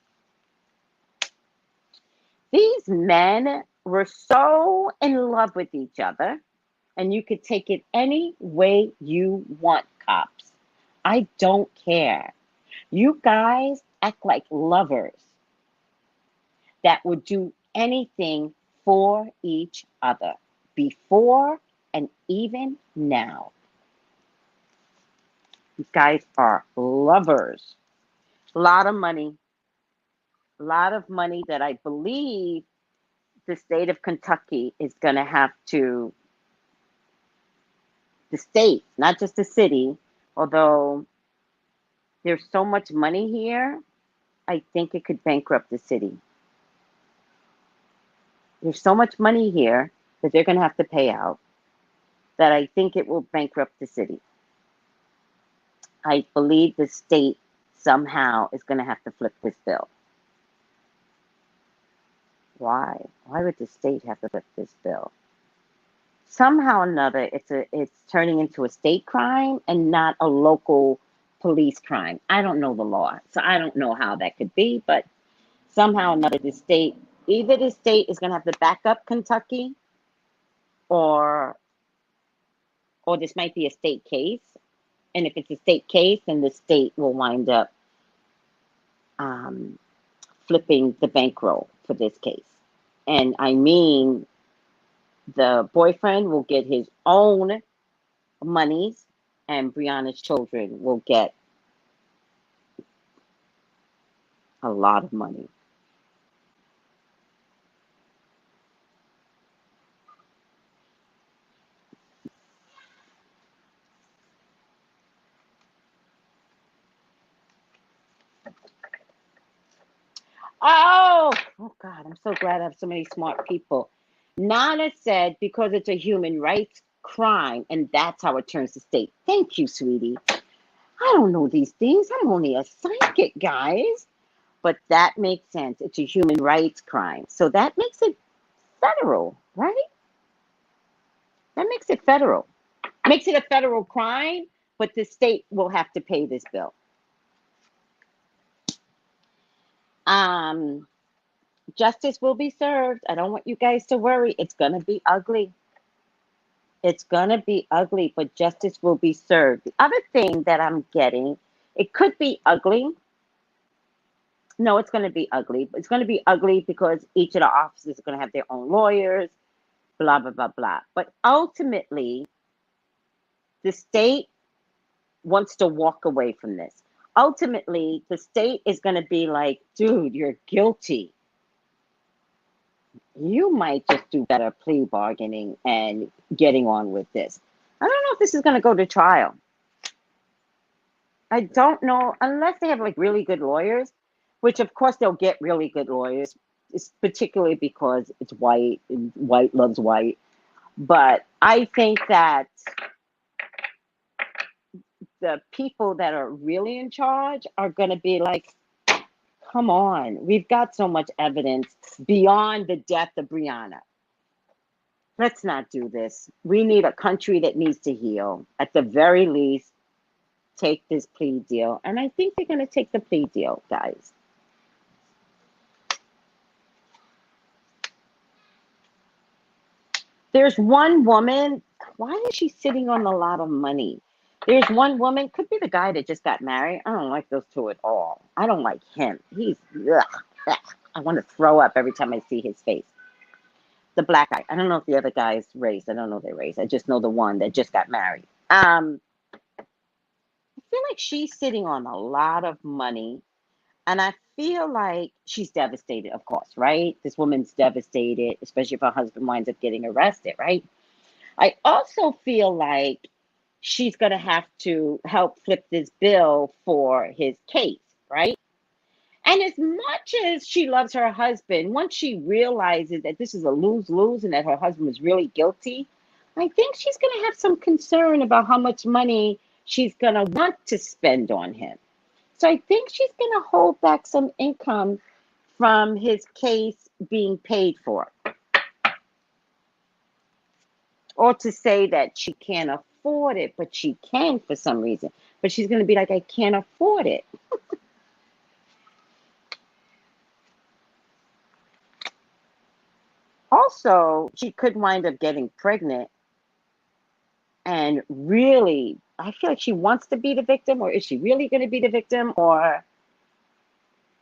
These men were so in love with each other, and you could take it any way you want, cops. I don't care. You guys act like lovers that would do anything for each other before and even now. You guys are lovers. A lot of money, a lot of money that I believe the state of Kentucky is going to have to, the state, not just the city, although there's so much money here, I think it could bankrupt the city. There's so much money here that they're going to have to pay out that I think it will bankrupt the city. I believe the state somehow is going to have to flip this bill. Why? Why would the state have to flip this bill? Somehow or another, it's turning into a state crime and not a local police crime. I don't know the law, so I don't know how that could be, but somehow or another, either the state is going to have to back up Kentucky, or this might be a state case. And if it's a state case, then the state will wind up um, flipping the bankroll for this case. And I mean, the boyfriend will get his own monies, and Breonna's children will get a lot of money. Oh God, I'm so glad I have so many smart people. Nana said because it's a human rights crime, and that's how it turns to state. Thank you, sweetie. I don't know these things. I'm only a psychic, guys. But that makes sense. It's a human rights crime. So that makes it federal, right? That makes it federal. Makes it a federal crime, but the state will have to pay this bill. Um, Justice will be served. I don't want you guys to worry. It's gonna be ugly. It's gonna be ugly, but justice will be served. The other thing that I'm getting, it could be ugly. No, it's gonna be ugly. It's gonna be ugly because each of the officers are gonna have their own lawyers, blah blah blah blah. But ultimately, the state wants to walk away from this. Ultimately, the state is going to be like, dude, you're guilty. You might just do better plea bargaining and getting on with this. I don't know if this is going to go to trial. I don't know, unless they have like really good lawyers, which of course they'll get really good lawyers, it's particularly because it's white and white loves white. But I think that the people that are really in charge are going to be like, come on, we've got so much evidence beyond the death of Breonna. Let's not do this. We need a country that needs to heal. At the very least, take this plea deal. And I think they're going to take the plea deal, guys. There's one woman. Why is she sitting on a lot of money? There's one woman, could be the guy that just got married. I don't like those two at all. I don't like him. He's, ugh, ugh. I want to throw up every time I see his face. The black guy. I don't know if the other guy's race. I don't know their race. I just know the one that just got married. I feel like she's sitting on a lot of money. And I feel like she's devastated, of course, right? This woman's devastated, especially if her husband winds up getting arrested, right? I also feel like she's going to have to help flip this bill for his case, right? And as much as she loves her husband, once she realizes that this is a lose lose and that her husband is really guilty, I think she's going to have some concern about how much money she's going to want to spend on him. So I think she's going to hold back some income from his case being paid for. Or to say that she can't afford it, but she can for some reason. But she's going to be like, I can't afford it. Also, she could wind up getting pregnant and really, I feel like she wants to be the victim, or is she really going to be the victim, or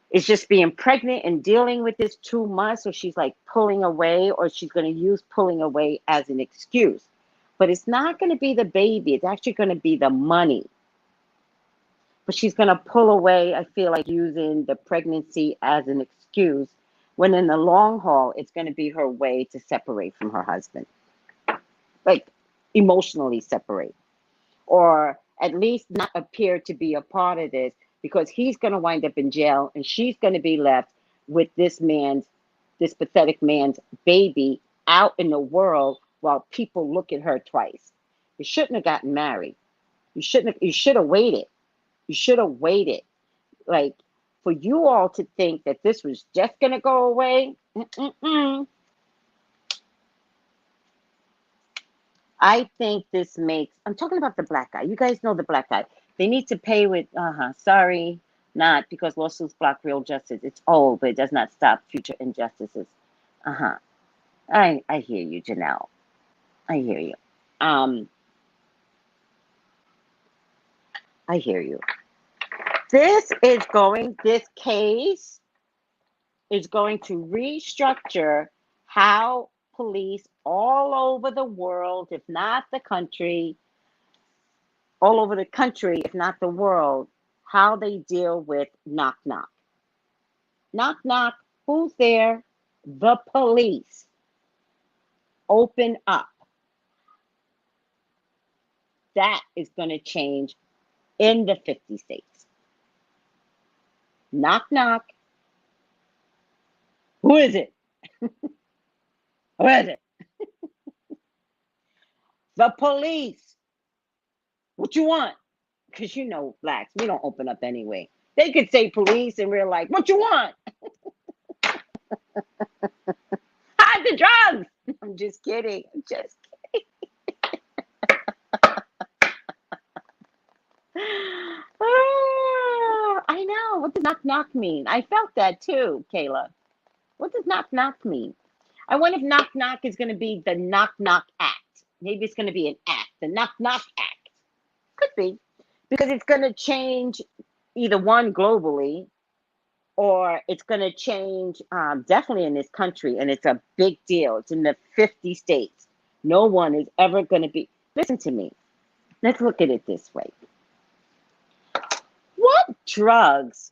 is just being pregnant and dealing with this too much, so she's like pulling away, or she's going to use pulling away as an excuse. But it's not going to be the baby, it's actually going to be the money. But she's going to pull away, I feel like, using the pregnancy as an excuse, when in the long haul, it's going to be her way to separate from her husband. Like, emotionally separate. Or at least not appear to be a part of this, because he's going to wind up in jail and she's going to be left with this pathetic man's baby out in the world while people look at her twice. You shouldn't have gotten married. You should have waited. You should have waited. Like, for you all to think that this was just going to go away. I think this makes, I'm talking about the black guy. You guys know the black guy. They need to pay with, sorry, not because lawsuits block real justice. It's old, but it does not stop future injustices. Uh-huh. I hear you, Janelle. I hear you. Um, I hear you. This case is going to restructure how police all over the world, if not the country, all over the country, if not the world, how they deal with knock knock. Knock knock, who's there? The police. Open up. That is going to change in the 50 states. Knock knock. Who is it? Who is it? The police. What you want? Because you know, blacks, we don't open up anyway. They could say police and we're like, what you want? Hide the drugs. I'm just kidding. I'm just kidding. I know. What does knock knock mean? I felt that too, Kayla. What does knock knock mean? I wonder if knock knock is going to be the knock knock act. Maybe it's going to be an act, the knock knock act. Could be. Because it's going to change either one globally, or it's going to change definitely in this country. And it's a big deal. It's in the 50 states. No one is ever going to be. Listen to me. Let's look at it this way. What drugs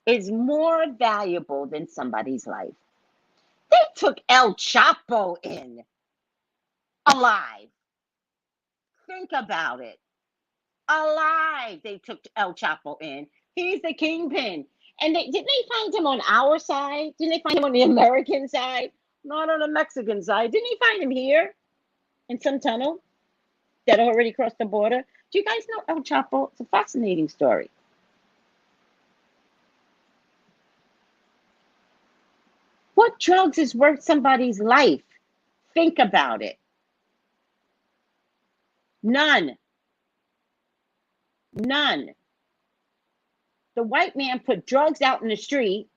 is more valuable than somebody's life? They took El Chapo in alive. Think about it. Alive. They took El Chapo in. He's the kingpin. And didn't they find him on our side? Didn't they find him on the American side? Not on the Mexican side. Didn't he find him here in some tunnel that already crossed the border? Do you guys know El Chapo? It's a fascinating story. What drugs is worth somebody's life? Think about it. None. None. The white man put drugs out in the street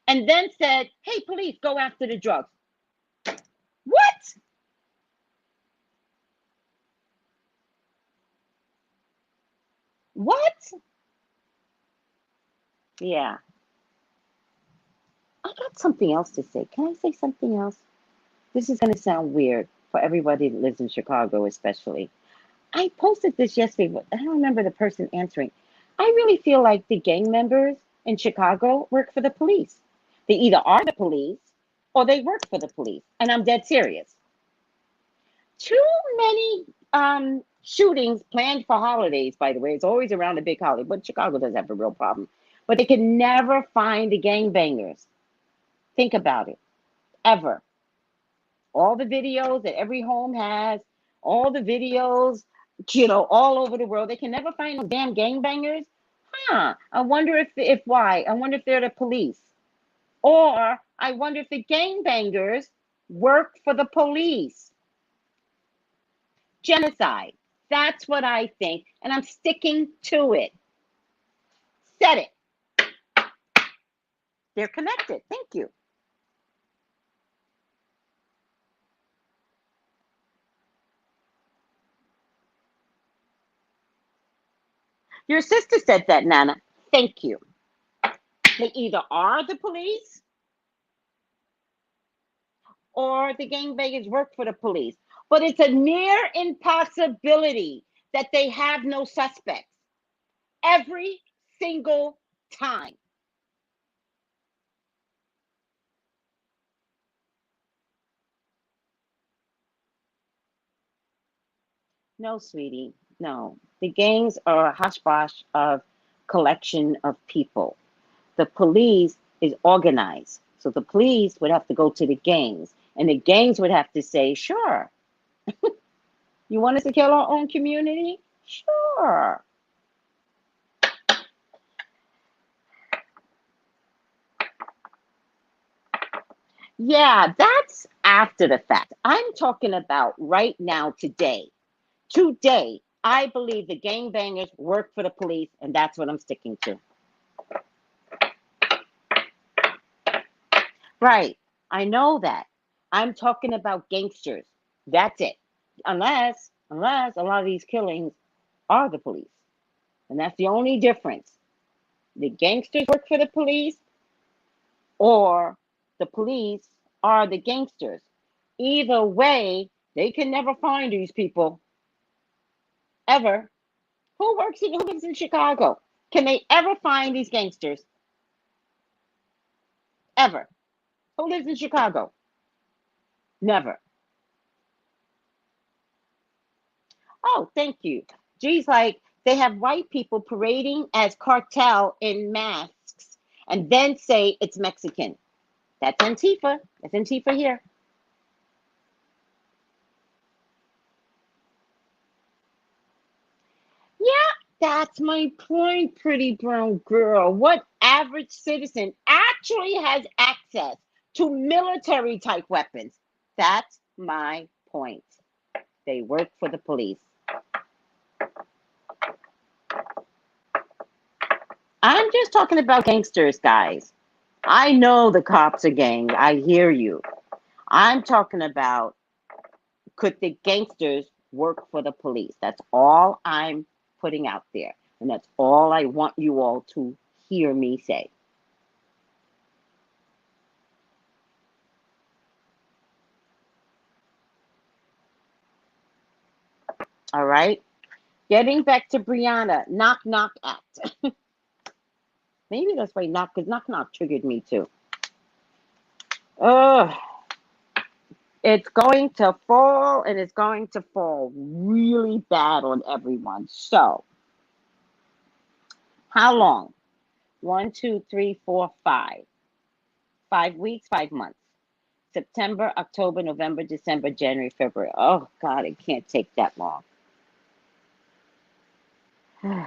and then said, hey, police, go after the drugs. What? What? Yeah. I got something else to say. Can I say something else? This is going to sound weird for everybody that lives in Chicago, especially. I posted this yesterday, but I don't remember the person answering. I really feel like the gang members in Chicago work for the police. They either are the police or they work for the police. And I'm dead serious. Too many shootings planned for holidays, by the way. It's always around a big holiday, but Chicago does have a real problem. But they can never find the gangbangers. Think about it. Ever. All the videos that every home has, all the videos, all over the world, they can never find those damn gangbangers. I wonder if why. I wonder if they're the police. Or I wonder if the gangbangers work for the police. Genocide. That's what I think. And I'm sticking to it. Said it. They're connected. Thank you. Your sister said that, Nana. Thank you. They either are the police or the gangbangers work for the police. But it's a near impossibility that they have no suspects every single time. No, sweetie, no. The gangs are a hush-bosh of collection of people. The police is organized. So the police would have to go to the gangs, and the gangs would have to say, sure, you want us to kill our own community? Sure. Yeah, that's after the fact. I'm talking about right now, today. Today, I believe the gangbangers work for the police, and that's what I'm sticking to. Right. I know that. I'm talking about gangsters. That's it. Unless a lot of these killings are the police. And that's the only difference. The gangsters work for the police, or the police are the gangsters. Either way, they can never find these people ever. Who lives in Chicago? Can they ever find these gangsters? Ever. Who lives in Chicago? Never. Oh, thank you. Geez, like they have white people parading as cartel in masks and then say it's Mexican. That's Antifa. That's Antifa here. Yeah, that's my point, pretty brown girl. What average citizen actually has access to military type weapons? That's my point. They work for the police. I'm just talking about gangsters, guys. I know the cops are gangs. I hear you. I'm talking about, could the gangsters work for the police? That's all I'm putting out there. And that's all I want you all to hear me say. All right? Getting back to Breonna, knock knock act. Maybe that's why because knock knock triggered me too. Ugh. It's going to fall, and it's going to fall really bad on everyone. So, how long? 1, 2, 3, 4, 5. 5 weeks, 5 months. September, October, November, December, January, February. Oh, God, it can't take that long. It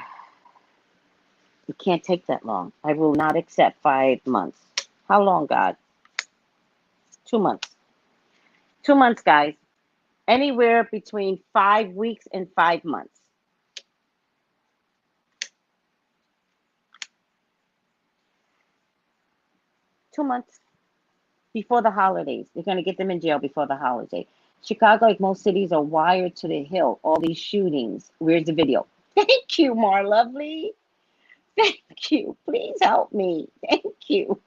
can't take that long. I will not accept 5 months. How long, God? 2 months. 2 months, guys. Anywhere between 5 weeks and 5 months. 2 months before the holidays. They're going to get them in jail before the holiday. Chicago, like most cities, are wired to the hill. All these shootings. Where's the video? Thank you, Mar Lovely. Thank you. Please help me. Thank you.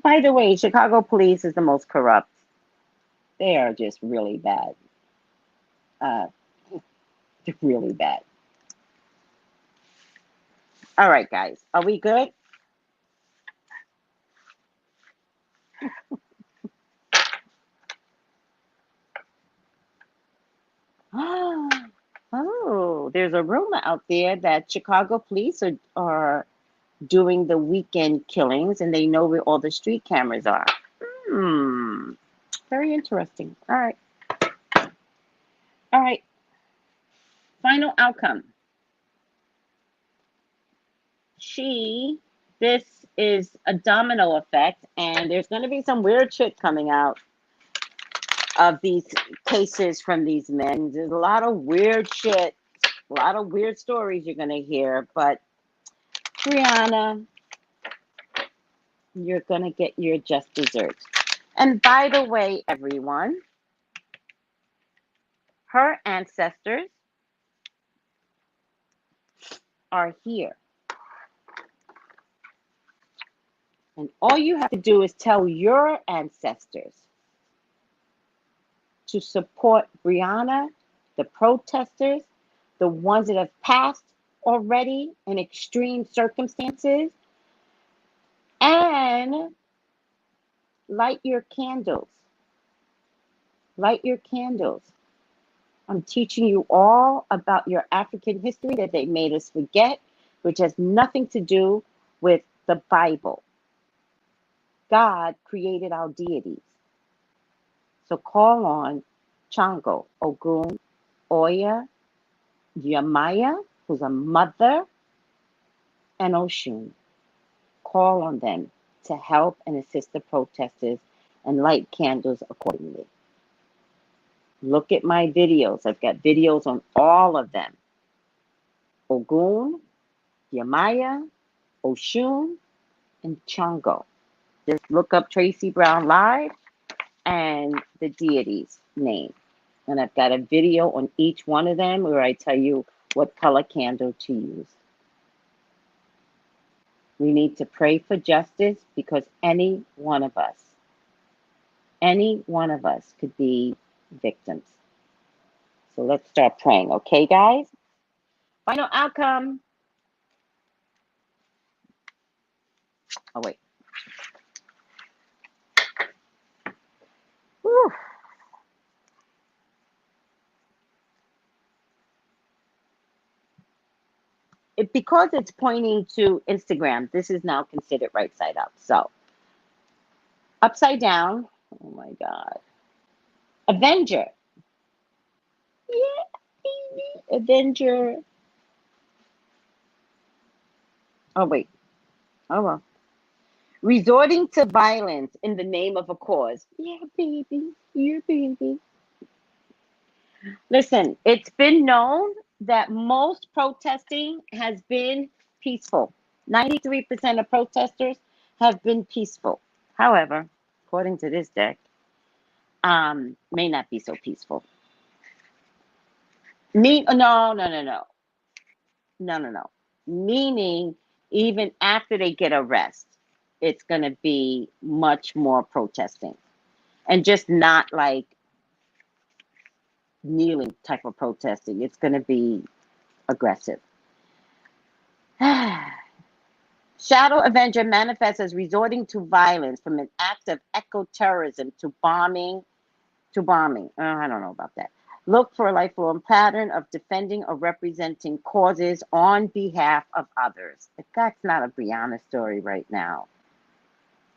By the way, Chicago police is the most corrupt. They are just really bad. Uh, really bad. All right, guys. Are we good? Oh, there's a rumor out there that Chicago police are doing the weekend killings and they know where all the street cameras are. Very interesting. All right. All right. Final outcome. This is a domino effect, and there's going to be some weird shit coming out of these cases from these men. There's a lot of weird shit, a lot of weird stories you're going to hear, but Breonna, you're going to get your just desserts. And by the way, everyone, her ancestors are here. And all you have to do is tell your ancestors to support Breonna, the protesters, the ones that have passed already in extreme circumstances, and light your candles. Light your candles. I'm teaching you all about your African history that they made us forget, which has nothing to do with the Bible. God created our deities. So call on Chango, Ogun, Oya, Yamaya, who's a mother, and Oshun. Call on them to help and assist the protesters and light candles accordingly. Look at my videos. I've got videos on all of them. Ogun, Yamaya, Oshun, and Chango. Just look up Tracy Brown Live and the deity's name. And I've got a video on each one of them where I tell you what color candle to use. We need to pray for justice because any one of us could be victims. So let's start praying, okay, guys? Final outcome. Oh, wait. Whew. Because it's pointing to Instagram, this is now considered right side up. So, upside down. Oh, my God. Avenger. Yeah, baby. Avenger. Oh, wait. Oh, well. Resorting to violence in the name of a cause. Yeah, baby. Yeah, baby. Listen, it's been known that most protesting has been peaceful. 93% of protesters have been peaceful. However, according to this deck, may not be so peaceful. No. Meaning, even after they get arrested, it's going to be much more protesting. And just not like kneeling type of protesting. It's going to be aggressive. Shadow Avenger manifests as resorting to violence from an act of eco-terrorism to bombing. I don't know about that. Look for a lifelong pattern of defending or representing causes on behalf of others. If that's not a Breonna story right now,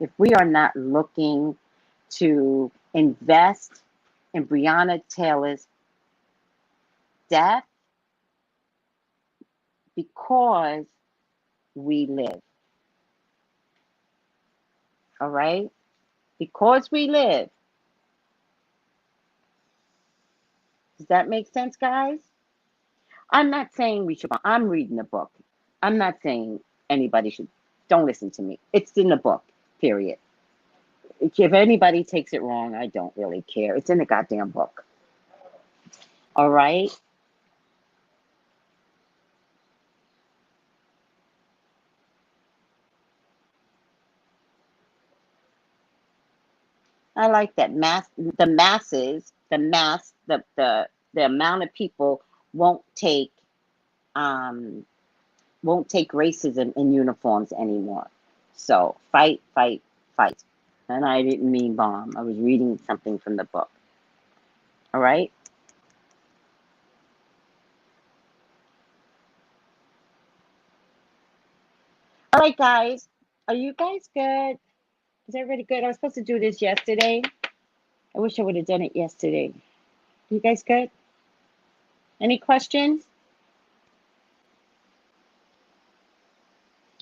if we are not looking to invest in Breonna Taylor's death because we live, all right? Because we live, Does that make sense, guys? I'm not saying we should. I'm reading the book. I'm not saying anybody should. Don't listen to me. It's in the book, period. If anybody takes it wrong, I don't really care. It's in the goddamn book. All right? I like that. The masses, the amount of people won't take um won't take racism in uniforms anymore. So fight, fight, fight. And I didn't mean bomb. I was reading something from the book. All right? All right, guys. Are you guys good? Is everybody good? I was supposed to do this yesterday. I wish I would have done it yesterday. You guys good? Any questions?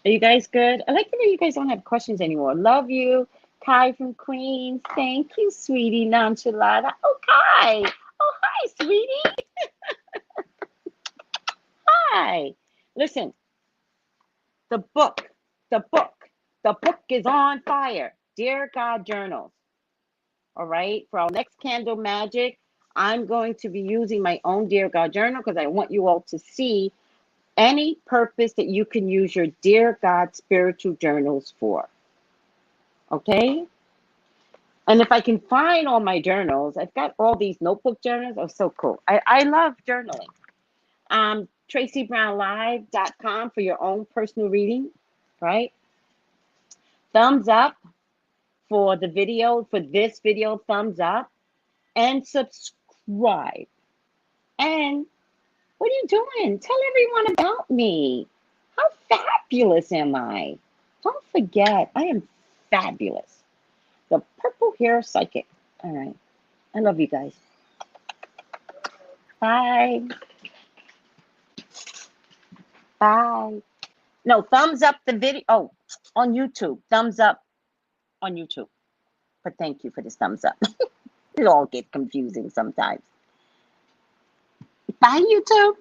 Are you guys good? I like to know you guys don't have questions anymore. Love you. Kai from Queens. Thank you, sweetie. Nonchalada. Oh, Kai. Oh, hi, sweetie. Hi. Listen, the book, the book, the book is on fire. Dear God Journals. All right. For our next candle magic, I'm going to be using my own Dear God Journal because I want you all to see any purpose that you can use your Dear God spiritual journals for. Okay? And if I can find all my journals, I've got all these notebook journals. Oh, so cool. I love journaling. TracyBrownLive.com for your own personal reading, right? Thumbs up for the video, for this video, thumbs up, and subscribe. And what are you doing? Tell everyone about me. How fabulous am I? Don't forget, I am fabulous. The purple hair psychic. All right. I love you guys. Bye. Bye. No, thumbs up the video. Oh, on YouTube. Thumbs up on YouTube. But thank you for this thumbs up. It all gets confusing sometimes. Bye, YouTube.